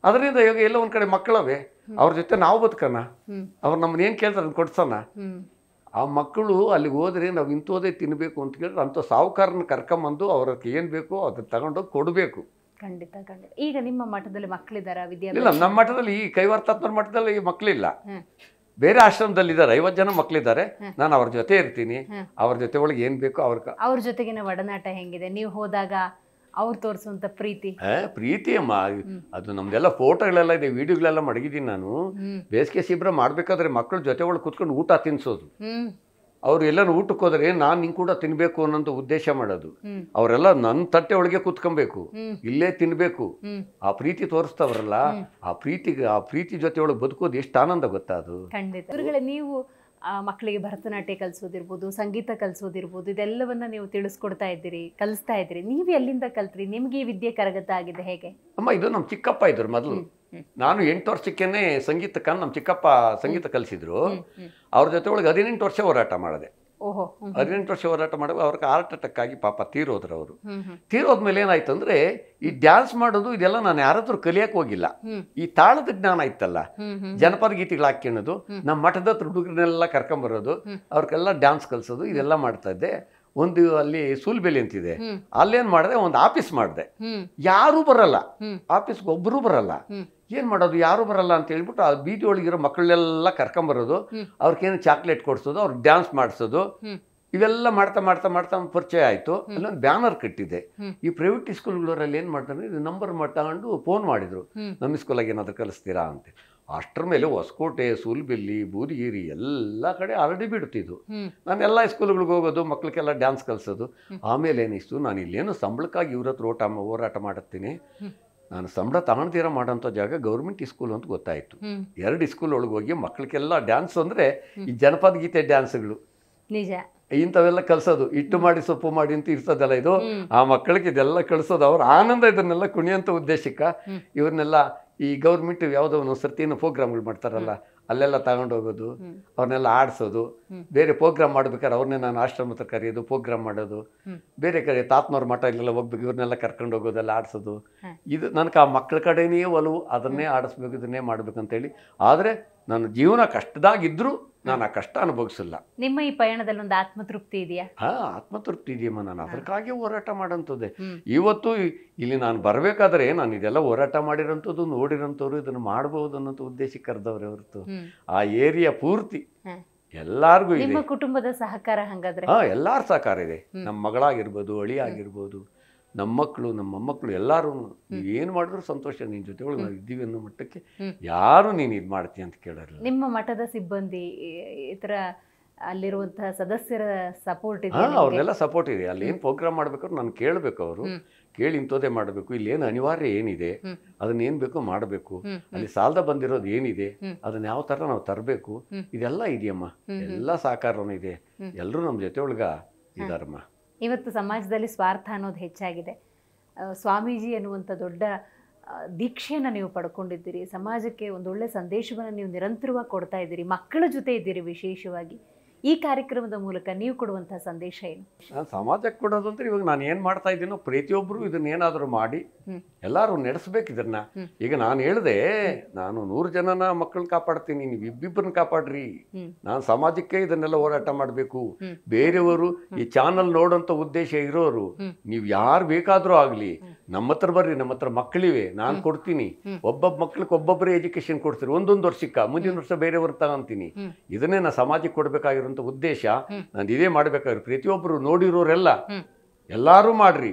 ಅದರಿಂದ ಇವಾಗ ಎಲ್ಲ ಒಂದ್ ಕಡೆ ಮಕ್ಕಳವೆ, ಅವ್ರ ಜೊತೆ ನಾವು ಬದುಕಣ, ಅವ್ರು ನಮ್ಮನ್ನ ಏನ್ ಕೇಳ್ತಾರೆ ಅದನ್ನ ಕೊಡ್ಸೋಣ. ಆ ಮಕ್ಕಳು ಅಲ್ಲಿಗೆ ಹೋದ್ರೆ ನಾವು ಇಂಥೋದೇ ತಿನ್ಬೇಕು ಅಂತ ಕೇಳಿದ್ರೆ ಅಂಥ ಸಾಹುಕಾರನ ಕರ್ಕೊಂಬಂದು ಅವ್ರಕ್ಕೆ ಏನ್ ಬೇಕೋ ಅದನ್ನ ತಗೊಂಡೋಗಿ ಕೊಡಬೇಕು. ಖಂಡಿತ ಖಂಡಿತ. ಈಗ ನಿಮ್ಮ ಮಠದಲ್ಲಿ ಮಕ್ಕಳಿದಾರ ವಿದ್ಯಾಭ್ಯಾಸ? ಇಲ್ಲ, ನಮ್ಮ ಮಠದಲ್ಲಿ ಈ ಕೈವಾರ್ತಾತ್ಮರ ಮಠದಲ್ಲಿ ಮಕ್ಕಳಿಲ್ಲ, ಬೇರೆ ಆಶ್ರಮದಲ್ಲಿ ಇದ್ದಾರೆ, 50 ಜನ ಮಕ್ಕಳಿದ್ದಾರೆ. ನಾನು ಅವ್ರ ಜೊತೆ ಇರ್ತೀನಿ, ಅವ್ರ ಜೊತೆ ಒಳಗೆ ಏನ್ ಬೇಕೋ ಅವ್ರ ಜೊತೆಗಿನ ಒಡನಾಟ ಹೆಂಗಿದೆ? ನೀವು ಹೋದಾಗ ಅವ್ರು ತೋರಿಸುವಂತ ಪ್ರೀತಿ? ಪ್ರೀತಿ ಅಮ್ಮ, ಅದು ನಮ್ದೆಲ್ಲ ಫೋಟೋಗಳೆಲ್ಲ ಇದೆ, ವಿಡಿಯೋಗಳೆಲ್ಲ ಮಡಗಿದ್ದೀನಿ ನಾನು. ಬೇಸಿಗೆ ಶಿಬಿರ ಮಾಡ್ಬೇಕಾದ್ರೆ ಮಕ್ಕಳ ಜೊತೆ ಒಳಗೆ ಕುತ್ಕೊಂಡು ಊಟ ತಿನ್ಸೋದು. ಅವ್ರು ಎಲ್ಲರೂ ಊಟಕ್ಕೆ ಹೋದ್ರೆ ನಾನು ನಿಂಗೆ ಕೂಡ ತಿನ್ಬೇಕು ಅನ್ನೋಂಥ ಉದ್ದೇಶ ಮಾಡೋದು. ಅವರೆಲ್ಲ ನನ್ನ ತಟ್ಟೆ ಒಳಗೆ ಕುತ್ಕೊಬೇಕು, ಇಲ್ಲೇ ತಿನ್ಬೇಕು. ಆ ಪ್ರೀತಿ ತೋರಿಸ್ತವ್ರಲ್ಲ, ಆ ಪ್ರೀತಿ ಜೊತೆ ಒಳಗೆ ಬದುಕೋದು ಎಷ್ಟು ಆನಂದ ಗೊತ್ತಾ ಅದು. ಖಂಡಿತ. ಗುರುಗಳೇ, ನೀವು ಮಕ್ಕಳಿಗೆ ಭರತನಾಟ್ಯ ಕಲಿಸೋದಿರ್ಬೋದು, ಸಂಗೀತ ಕಲಿಸೋದಿರ್ಬೋದು, ಇದೆಲ್ಲವನ್ನ ನೀವು ತಿಳಿಸ್ಕೊಡ್ತಾ ಇದ್ದೀರಿ, ಕಲಿಸ್ತಾ ಇದ್ದೀರಿ. ನೀವು ಎಲ್ಲಿಂದ ಕಲ್ತ್ರಿ? ನಿಮ್ಗೆ ಈ ವಿದ್ಯೆ ಕರಗತ ಆಗಿದೆ ಹೇಗೆ? ಅಮ್ಮ, ಇದು ನಮ್ಮ ಚಿಕ್ಕಪ್ಪ ಇದ್ರು ಮೊದಲು. ನಾನು 8 ವರ್ಷಕ್ಕೇನೆ ಸಂಗೀತಕ್ಕೆ ನಮ್ಮ ಚಿಕ್ಕಪ್ಪ ಸಂಗೀತ ಕಲಿಸಿದ್ರು. ಅವ್ರ ಜೊತೆ ಒಳಗೆ 18 ವರ್ಷ ಹೋರಾಟ ಮಾಡಿದೆ. 18 ವರ್ಷ ಹೋರಾಟ ಮಾಡುವ ಅವ್ರಿಗೆ ಹಾರ್ಟ್ ಅಟ್ಯಾಕ್ ಆಗಿ ಪಾಪ ತೀರೋದ್ರು. ಅವರು ತೀರೋದ್ಮೇಲೆ ಏನಾಯ್ತು ಅಂದ್ರೆ, ಈ ಡ್ಯಾನ್ಸ್ ಮಾಡೋದು ಇದೆಲ್ಲ ನಾನು ಯಾರಾದ್ರೂ ಕಲಿಯಕ್ ಹೋಗಿಲ್ಲ. ಈ ತಾಳದ ಜ್ಞಾನ ಇತ್ತಲ್ಲ, ಜನಪದ ಗೀತೆಗಳು ಹಾಕ್ಕೊಳ್ಳೋದು, ನಮ್ಮ ಮಠದ ಹುಡುಗರನ್ನೆಲ್ಲ ಕರ್ಕೊಂಬರೋದು, ಅವ್ರಿಗೆಲ್ಲ ಡ್ಯಾನ್ಸ್ ಕಲಿಸೋದು, ಇದೆಲ್ಲ ಮಾಡ್ತಾ ಇದ್ದೆ. ಒಂದು ಅಲ್ಲಿ ಸೂಲ್ಬೆಲೆ ಅಂತಿದೆ, ಅಲ್ಲೇನ್ ಮಾಡಿದೆ, ಒಂದು ಆಫೀಸ್ ಮಾಡಿದೆ. ಯಾರೂ ಬರಲ್ಲ ಆಫೀಸ್ಗೆ, ಒಬ್ಬರು ಬರಲ್ಲ. ಏನ್ ಮಾಡೋದು, ಯಾರು ಬರಲ್ಲ ಅಂತ ಹೇಳ್ಬಿಟ್ಟು ಆ ಬೀದಿ ಒಳಗಿರೋ ಮಕ್ಕಳನ್ನೆಲ್ಲ ಕರ್ಕೊಂಬರೋದು, ಅವ್ರಿಗೇನು ಚಾಕ್ಲೇಟ್ ಕೊಡ್ಸೋದು, ಅವ್ರಿಗೆ ಡ್ಯಾನ್ಸ್ ಮಾಡಿಸೋದು, ಇವೆಲ್ಲ ಮಾಡ್ತಾ ಮಾಡ್ತಾ ಮಾಡ್ತಾ ಪರಿಚಯ ಆಯ್ತು. ಅಲ್ಲೊಂದು ಬ್ಯಾನರ್ ಕಟ್ಟಿದೆ. ಈ ಪ್ರೈವೇಟ್ ಸ್ಕೂಲ್ಗಳಲ್ಲಿ ಏನ್ ಮಾಡ್ತಾರೆ, ಇದು ನಂಬರ್ ತಗೊಂಡು ಫೋನ್ ಮಾಡಿದ್ರು, ನಮ್ಮ ಸ್ಕೂಲಾಗ ಏನಾದ್ರು ಕಲಿಸ್ತೀರಾ ಅಂತ. ಅಷ್ಟರ ಮೇಲೆ ಹೊಸಕೋಟೆ, ಸೂಲ್ಬೆಲ್ಲಿ, ಬೂದಿಗೇರಿ ಎಲ್ಲ ಕಡೆ ಹರಡಿ ಬಿಡ್ತಿದ್ದು. ನಾನು ಎಲ್ಲ ಸ್ಕೂಲ್ಗಳಿಗೆ ಹೋಗೋದು, ಮಕ್ಳಿಗೆಲ್ಲ ಡ್ಯಾನ್ಸ್ ಕಲಿಸೋದು. ಆಮೇಲೆ ಏನಿಸ್ತು, ನಾನು ಇಲ್ಲೇನು ಸಂಬಳಕ್ಕಾಗಿ ಇವ್ರ ಹತ್ರ ಹೋರಾಟ ಮಾಡುತ್ತೀನಿ, ನಾನು ಸಂಬಳ ತಗೊಂಡಿರೋ ಮಾಡೋಂಥ ಜಾಗ ಗೌರ್ಮೆಂಟ್ ಸ್ಕೂಲ್ ಅಂತ ಗೊತ್ತಾಯ್ತು. 2 ಸ್ಕೂಲ್ ಒಳಗೆ ಹೋಗಿ ಮಕ್ಳಿಗೆಲ್ಲ ಡ್ಯಾನ್ಸ್ ಅಂದ್ರೆ ಈ ಜನಪದ ಗೀತೆ ಡ್ಯಾನ್ಸ್ಗಳು ನಿಜ ಇಂಥವೆಲ್ಲ ಕಲ್ಸೋದು, ಇಟ್ಟು ಮಾಡಿ ಸೊಪ್ಪು ಮಾಡಿ ಅಂತ ಇರ್ತದಲ್ಲ, ಇದು ಆ ಮಕ್ಕಳಿಗೆ ಇದೆಲ್ಲ ಕಳಿಸೋದು. ಅವ್ರ ಆನಂದ ಇದನ್ನೆಲ್ಲ ಕುಣಿಯಂತ ಉದ್ದೇಶಕ್ಕೆ ಇವ್ರನ್ನೆಲ್ಲ ಈ ಗೌರ್ಮೆಂಟ್ ಯಾವುದೋ ಒಂದು ಸರ್ತಿನ ಪ್ರೋಗ್ರಾಮ್ಗಳು ಮಾಡ್ತಾರಲ್ಲ, ಅಲ್ಲೆಲ್ಲ ತಗೊಂಡು ಹೋಗೋದು, ಅವ್ರನ್ನೆಲ್ಲ ಆಡಿಸೋದು. ಬೇರೆ ಪ್ರೋಗ್ರಾಮ್ ಮಾಡ್ಬೇಕಾದ್ರೆ ಅವ್ರನ್ನೇ ನಾನು ಆಶ್ರಮ ಹತ್ರ ಕರೆಯೋದು, ಪ್ರೋಗ್ರಾಮ್ ಮಾಡೋದು. ಬೇರೆ ಕಡೆ ತಾತ್ನವ್ರ ಮಠ ಇಲ್ಲೆಲ್ಲ ಹೋಗ್ಬೇಕು, ಇವ್ರನ್ನೆಲ್ಲ ಕರ್ಕೊಂಡು ಹೋಗೋದೆಲ್ಲ ಆಡಿಸೋದು. ಇದು ನನಗೆ ಆ ಮಕ್ಕಳ ಕಡೆನೇ ಒಲವು, ಅದನ್ನೇ ಆಡಿಸ್ಬೇಕು, ಇದನ್ನೇ ಮಾಡ್ಬೇಕಂತೇಳಿ. ಆದರೆ ನನ್ನ ಜೀವನ ಕಷ್ಟದಾಗಿದ್ರು ನಾನು ಆ ಕಷ್ಟ ಅನುಭವಿಸಿಲ್ಲ. ನಿಮ್ಮ ಈ ಪಯಣದಲ್ಲಿ ಒಂದು ಆತ್ಮತೃಪ್ತಿ ಇದೆಯಾ? ಆತ್ಮತೃಪ್ತಿ ಇದೆಯಮ್ಮ. ನಾನು ಅದಕ್ಕಾಗಿ ಹೋರಾಟ ಮಾಡೋಂಥದ್ದೇ. ಇವತ್ತು ಇಲ್ಲಿ ನಾನು ಬರಬೇಕಾದ್ರೆ ನಾನು ಇದೆಲ್ಲ ಹೋರಾಟ ಮಾಡಿರೋಂಥದ್ದು, ನೋಡಿರೋಂಥವ್ರು, ಇದನ್ನು ಮಾಡ್ಬೋದು ಅನ್ನೋಂಥ ಉದ್ದೇಶಕ್ಕೆ ಕರೆದವ್ರೆ ಹೊರತು ಆ ಏರಿಯಾ ಪೂರ್ತಿ ಎಲ್ಲಾರ್ಗು ಇದೆ. ನಿಮ್ಮ ಕುಟುಂಬದ ಸಹಕಾರ ಹಂಗಾದ್ರೆ? ಎಲ್ಲಾರ ಸಹಕಾರ ಇದೆ. ನಮ್ಮ ಮಗಳಾಗಿರ್ಬೋದು, ಅಳಿ ಆಗಿರ್ಬೋದು, ನಮ್ಮ ಮಕ್ಕಳು, ನಮ್ಮ ಮೊಮ್ಮಕ್ಕಳು, ಎಲ್ಲರೂ ಏನು ಮಾಡಿದ್ರು ಸಂತೋಷ. ನಿನ್ ಜೊತೆ ಒಳಗೆ ನಾವು ಇದ್ದೀವಿ ಅನ್ನೋ ಮಟ್ಟಕ್ಕೆ ಯಾರು ನೀನು ಇದು ಮಾಡ್ತೀಯ ಅಂತ ಕೇಳೋರಿಲ್ಲ. ನಿಮ್ಮ ಮಠದ ಸಿಬ್ಬಂದಿ, ಇತರ ಅಲ್ಲಿರುವಂತಹ ಸದಸ್ಯರ ಸಪೋರ್ಟ್ ಇದೆ? ಅವ್ರನ್ನೆಲ್ಲ ಸಪೋರ್ಟ್ ಇದೆ. ಅಲ್ಲಿ ಏನು ಪ್ರೋಗ್ರಾಮ್ ಮಾಡ್ಬೇಕಾದ್ರು ನಾನು ಕೇಳಬೇಕು, ಅವರು ಕೇಳಿ ಇಂಥದ್ದೇ ಮಾಡಬೇಕು, ಇಲ್ಲಿ ಏನು ಅನಿವಾರ್ಯ ಏನಿದೆ ಅದನ್ನ ಏನ್ ಬೇಕೋ ಮಾಡಬೇಕು, ಅಲ್ಲಿ ಸಾಲದ ಬಂದಿರೋದು ಏನಿದೆ ಅದನ್ನ ಯಾವ ತರ ನಾವು ತರಬೇಕು, ಇದೆಲ್ಲ ಇದೆಯಮ್ಮ. ಎಲ್ಲ ಸಹಕಾರನೂ ಇದೆ, ಎಲ್ಲರೂ ನಮ್ಮ ಜೊತೆ ಒಳಗ ಇದಾರಮ್ಮ. ಇವತ್ತು ಸಮಾಜದಲ್ಲಿ ಸ್ವಾರ್ಥ ಅನ್ನೋದು ಹೆಚ್ಚಾಗಿದೆ. ಸ್ವಾಮೀಜಿ ಅನ್ನುವಂಥ ದೊಡ್ಡ ದೀಕ್ಷೆಯನ್ನು ನೀವು ಪಡ್ಕೊಂಡಿದ್ದೀರಿ, ಸಮಾಜಕ್ಕೆ ಒಂದೊಳ್ಳೆ ಸಂದೇಶವನ್ನು ನೀವು ನಿರಂತರವಾಗಿ ಕೊಡ್ತಾ ಇದ್ದೀರಿ, ಮಕ್ಕಳ ಜೊತೆ ಇದ್ದೀರಿ. ವಿಶೇಷವಾಗಿ ಈ ಕಾರ್ಯಕ್ರಮದ ಮೂಲಕ ನೀವು ಕೊಡುವಂತಹ ಸಂದೇಶ ಏನು? ನಾನು ಸಮಾಜಕ್ಕೆ ಕೊಡೋದು ಅಂದ್ರೆ ಇವಾಗ ನಾನು ಏನು ಮಾಡ್ತಾ ಇದ್ದೀನೋ ಪ್ರತಿಯೊಬ್ಬರು ಇದನ್ನ ಏನಾದರೂ ಮಾಡಿ ಎಲ್ಲರೂ ನಡೆಸ್ಬೇಕು ಇದನ್ನ. ಈಗ ನಾನು ಹೇಳಿದೆ, ನಾನು 100 ಜನನ ಮಕ್ಕಳನ್ನ ಕಾಪಾಡ್ತೀನಿ, ನೀವು ಇಬ್ಬಿಬ್ಬರನ್ನ ಕಾಪಾಡ್ರಿ. ನಾನು ಸಮಾಜಕ್ಕೆ ಇದನ್ನೆಲ್ಲ ಹೋರಾಟ ಮಾಡಬೇಕು. ಬೇರೆಯವರು ಈ ಚಾನಲ್ ನೋಡೋಂಥ ಉದ್ದೇಶ ಇರೋರು ನೀವು ಯಾರು ಬೇಕಾದ್ರೂ ಆಗ್ಲಿ ನಮ್ಮ ಹತ್ರ ಬರ್ರಿ, ನಮ್ಮ ಹತ್ರ ಮಕ್ಕಳಿವೆ, ನಾನು ಕೊಡ್ತೀನಿ. ಒಬ್ಬೊಬ್ಬ ಮಕ್ಳಿಗೆ ಒಬ್ಬೊಬ್ಬರೇ ಎಜುಕೇಶನ್ ಕೊಡ್ತೀರಿ, 1 ವರ್ಷಕ್ಕೆ, ಮುಂದಿನ ವರ್ಷ ಬೇರೆಯವ್ರು ತಗೊಂತೀನಿ. ಇದನ್ನೇ ನಾನು ಸಮಾಜಕ್ಕೆ ಕೊಡ್ಬೇಕಾಗಿರೋ ಉದ್ದೇಶ. ನಾನು ಇದೇ ಮಾಡ್ಬೇಕಾದ್ರೆ ಪ್ರತಿಯೊಬ್ಬರು ನೋಡಿರೋರೆಲ್ಲ ಎಲ್ಲಾರು ಮಾಡ್ರಿ.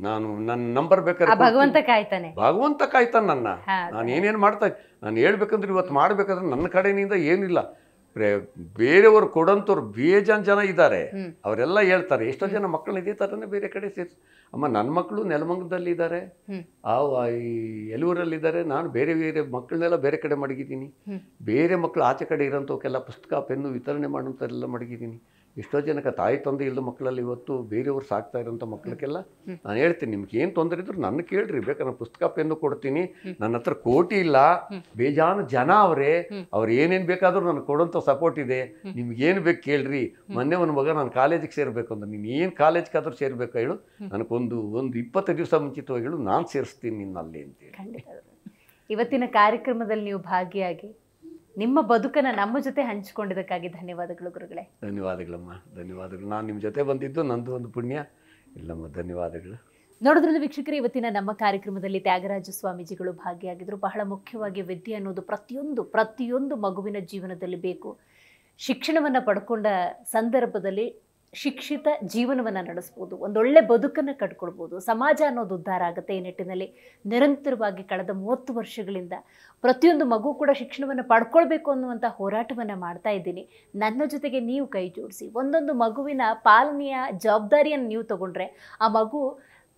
ನಾನು ನನ್ನ ನಂಬರ್ ಬೇಕಾದ್ರೆ ಭಗವಂತ ಕಾಯ್ತಾನೆ, ಭಗವಂತ ಕಾಯ್ತಾನೆ ನನ್ನ. ನಾನು ಏನೇನು ಮಾಡ್ತಾ ನಾನು ಹೇಳ್ಬೇಕಂದ್ರೆ ಇವತ್ತು ಮಾಡ್ಬೇಕಾದ್ರೆ ನನ್ನ ಕಡೆಯಿಂದ ಏನಿಲ್ಲ. ಬೇರೆಯವರು ಕೊಡೋಂಥವ್ರು ಬೇಜಾನ್ ಜನ ಇದ್ದಾರೆ. ಅವರೆಲ್ಲ ಹೇಳ್ತಾರೆ, ಎಷ್ಟೋ ಜನ ಮಕ್ಕಳನ್ನ ಇದೇ ಥರನೇ ಬೇರೆ ಕಡೆ ಸೇರಿಸಿ. ಅಮ್ಮ ನನ್ನ ಮಕ್ಕಳು ನೆಲಮಂಗಲದಲ್ಲಿದ್ದಾರೆ, ಈ ಎಲೂರಲ್ಲಿದ್ದಾರೆ. ನಾನು ಬೇರೆ ಬೇರೆ ಮಕ್ಕಳನ್ನೆಲ್ಲ ಬೇರೆ ಕಡೆ ಮಡಗಿದ್ದೀನಿ. ಬೇರೆ ಮಕ್ಕಳು ಆಚೆ ಕಡೆ ಇರೋಂಥವಕ್ಕೆಲ್ಲ ಪುಸ್ತಕ ಪೆನ್ನು ವಿತರಣೆ ಮಾಡೋಂಥವ್ರೆಲ್ಲ ಮಡಗಿದ್ದೀನಿ. ಎಷ್ಟೋ ಜನಕ್ಕೆ ತಾಯಿ ತಂದೆ ಇಲ್ಲದ ಮಕ್ಕಳಲ್ಲಿ ಇವತ್ತು ಬೇರೆಯವ್ರು ಸಾಕ್ತಾ ಇರೋಂಥ ಮಕ್ಕಳಿಗೆಲ್ಲ ನಾನು ಹೇಳ್ತೀನಿ, ನಿಮ್ಗೆ ಏನು ತೊಂದರೆ ಇದ್ರು ನನ್ನ ಕೇಳ್ರಿ, ಬೇಕಾದ್ರೆ ನಾನು ಪುಸ್ತಕ ಪೆನ್ನು ಕೊಡ್ತೀನಿ. ನನ್ನ ಹತ್ರ ಕೋಟಿ ಇಲ್ಲ, ಬೇಜಾನು ಜನ ಅವರೇ, ಅವ್ರು ಏನೇನು ಬೇಕಾದರೂ ನನಗೆ ಕೊಡೋಂಥ ಸಪೋರ್ಟ್ ಇದೆ. ನಿಮ್ಗೇನು ಬೇಕು ಕೇಳ್ರಿ. ಮೊನ್ನೆ ಒಂದು ಮಗ ನಾನು ಕಾಲೇಜಿಗೆ ಸೇರಬೇಕು ಅಂದ್ರೆ, ನೀನು ಏನು ಕಾಲೇಜ್ಗಾದ್ರೂ ಸೇರಬೇಕು ಹೇಳು, ನನಗೊಂದು 20 ದಿವಸ ಮುಂಚಿತವಾಗಿ ಹೇಳು, ನಾನು ಸೇರಿಸ್ತೀನಿ ನಿನ್ನಲ್ಲಿ ಅಂತೇಳಿ. ಇವತ್ತಿನ ಕಾರ್ಯಕ್ರಮದಲ್ಲಿ ನೀವು ಭಾಗಿಯಾಗಿ ನಿಮ್ಮ ಬದುಕನ್ನು ನಮ್ಮ ಜೊತೆ ಹಂಚಿಕೊಂಡಿದ್ದಕ್ಕಾಗಿ ಧನ್ಯವಾದಗಳು ಗುರುಗಳೇ. ಧನ್ಯವಾದಗಳಮ್ಮ, ಧನ್ಯವಾದಗಳು. ನಾನು ನಿಮ್ಮ ಜೊತೆ ಬಂದಿದ್ದು ನಂದು ಒಂದು ಪುಣ್ಯ. ಇಲ್ಲಮ್ಮ, ಧನ್ಯವಾದಗಳು. ನೋಡಿದ್ರಲ್ಲ ವೀಕ್ಷಕರೇ, ಇವತ್ತಿನ ನಮ್ಮ ಕಾರ್ಯಕ್ರಮದಲ್ಲಿ ತ್ಯಾಗರಾಜ ಸ್ವಾಮೀಜಿಗಳು ಭಾಗಿಯಾಗಿದ್ದರು. ಬಹಳ ಮುಖ್ಯವಾಗಿ ವಿದ್ಯೆ ಅನ್ನೋದು ಪ್ರತಿಯೊಂದು ಮಗುವಿನ ಜೀವನದಲ್ಲಿ ಬೇಕು. ಶಿಕ್ಷಣವನ್ನು ಪಡ್ಕೊಂಡ ಸಂದರ್ಭದಲ್ಲಿ ಶಿಕ್ಷಿತ ಜೀವನವನ್ನು ನಡೆಸ್ಬೋದು, ಒಂದೊಳ್ಳೆ ಬದುಕನ್ನು ಕಟ್ಕೊಳ್ಬೋದು, ಸಮಾಜ ಅನ್ನೋದು ಉದ್ಧಾರ ಆಗುತ್ತೆ. ಈ ನಿಟ್ಟಿನಲ್ಲಿ ನಿರಂತರವಾಗಿ ಕಳೆದ 30 ವರ್ಷಗಳಿಂದ ಪ್ರತಿಯೊಂದು ಮಗು ಕೂಡ ಶಿಕ್ಷಣವನ್ನು ಪಡ್ಕೊಳ್ಬೇಕು ಅನ್ನುವಂಥ ಹೋರಾಟವನ್ನು ಮಾಡ್ತಾ ಇದ್ದೀನಿ. ನನ್ನ ಜೊತೆಗೆ ನೀವು ಕೈ ಜೋಡಿಸಿ ಒಂದೊಂದು ಮಗುವಿನ ಪಾಲನೆಯ ಜವಾಬ್ದಾರಿಯನ್ನು ನೀವು ತಗೊಂಡ್ರೆ ಆ ಮಗು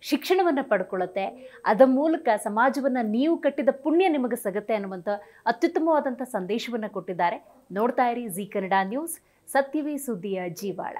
ಶಿಕ್ಷಣವನ್ನು ಪಡ್ಕೊಳ್ಳುತ್ತೆ. ಅದರ ಮೂಲಕ ಸಮಾಜವನ್ನು ನೀವು ಕಟ್ಟಿದ ಪುಣ್ಯ ನಿಮಗೆ ಸಿಗುತ್ತೆ ಅನ್ನುವಂಥ ಅತ್ಯುತ್ತಮವಾದಂಥ ಸಂದೇಶವನ್ನು ಕೊಟ್ಟಿದ್ದಾರೆ. ನೋಡ್ತಾ ಇರಿ ಜೀ ಕನ್ನಡ ನ್ಯೂಸ್, ಸತ್ಯವೇ ಸುದ್ದಿಯ ಜೀವಾಳ.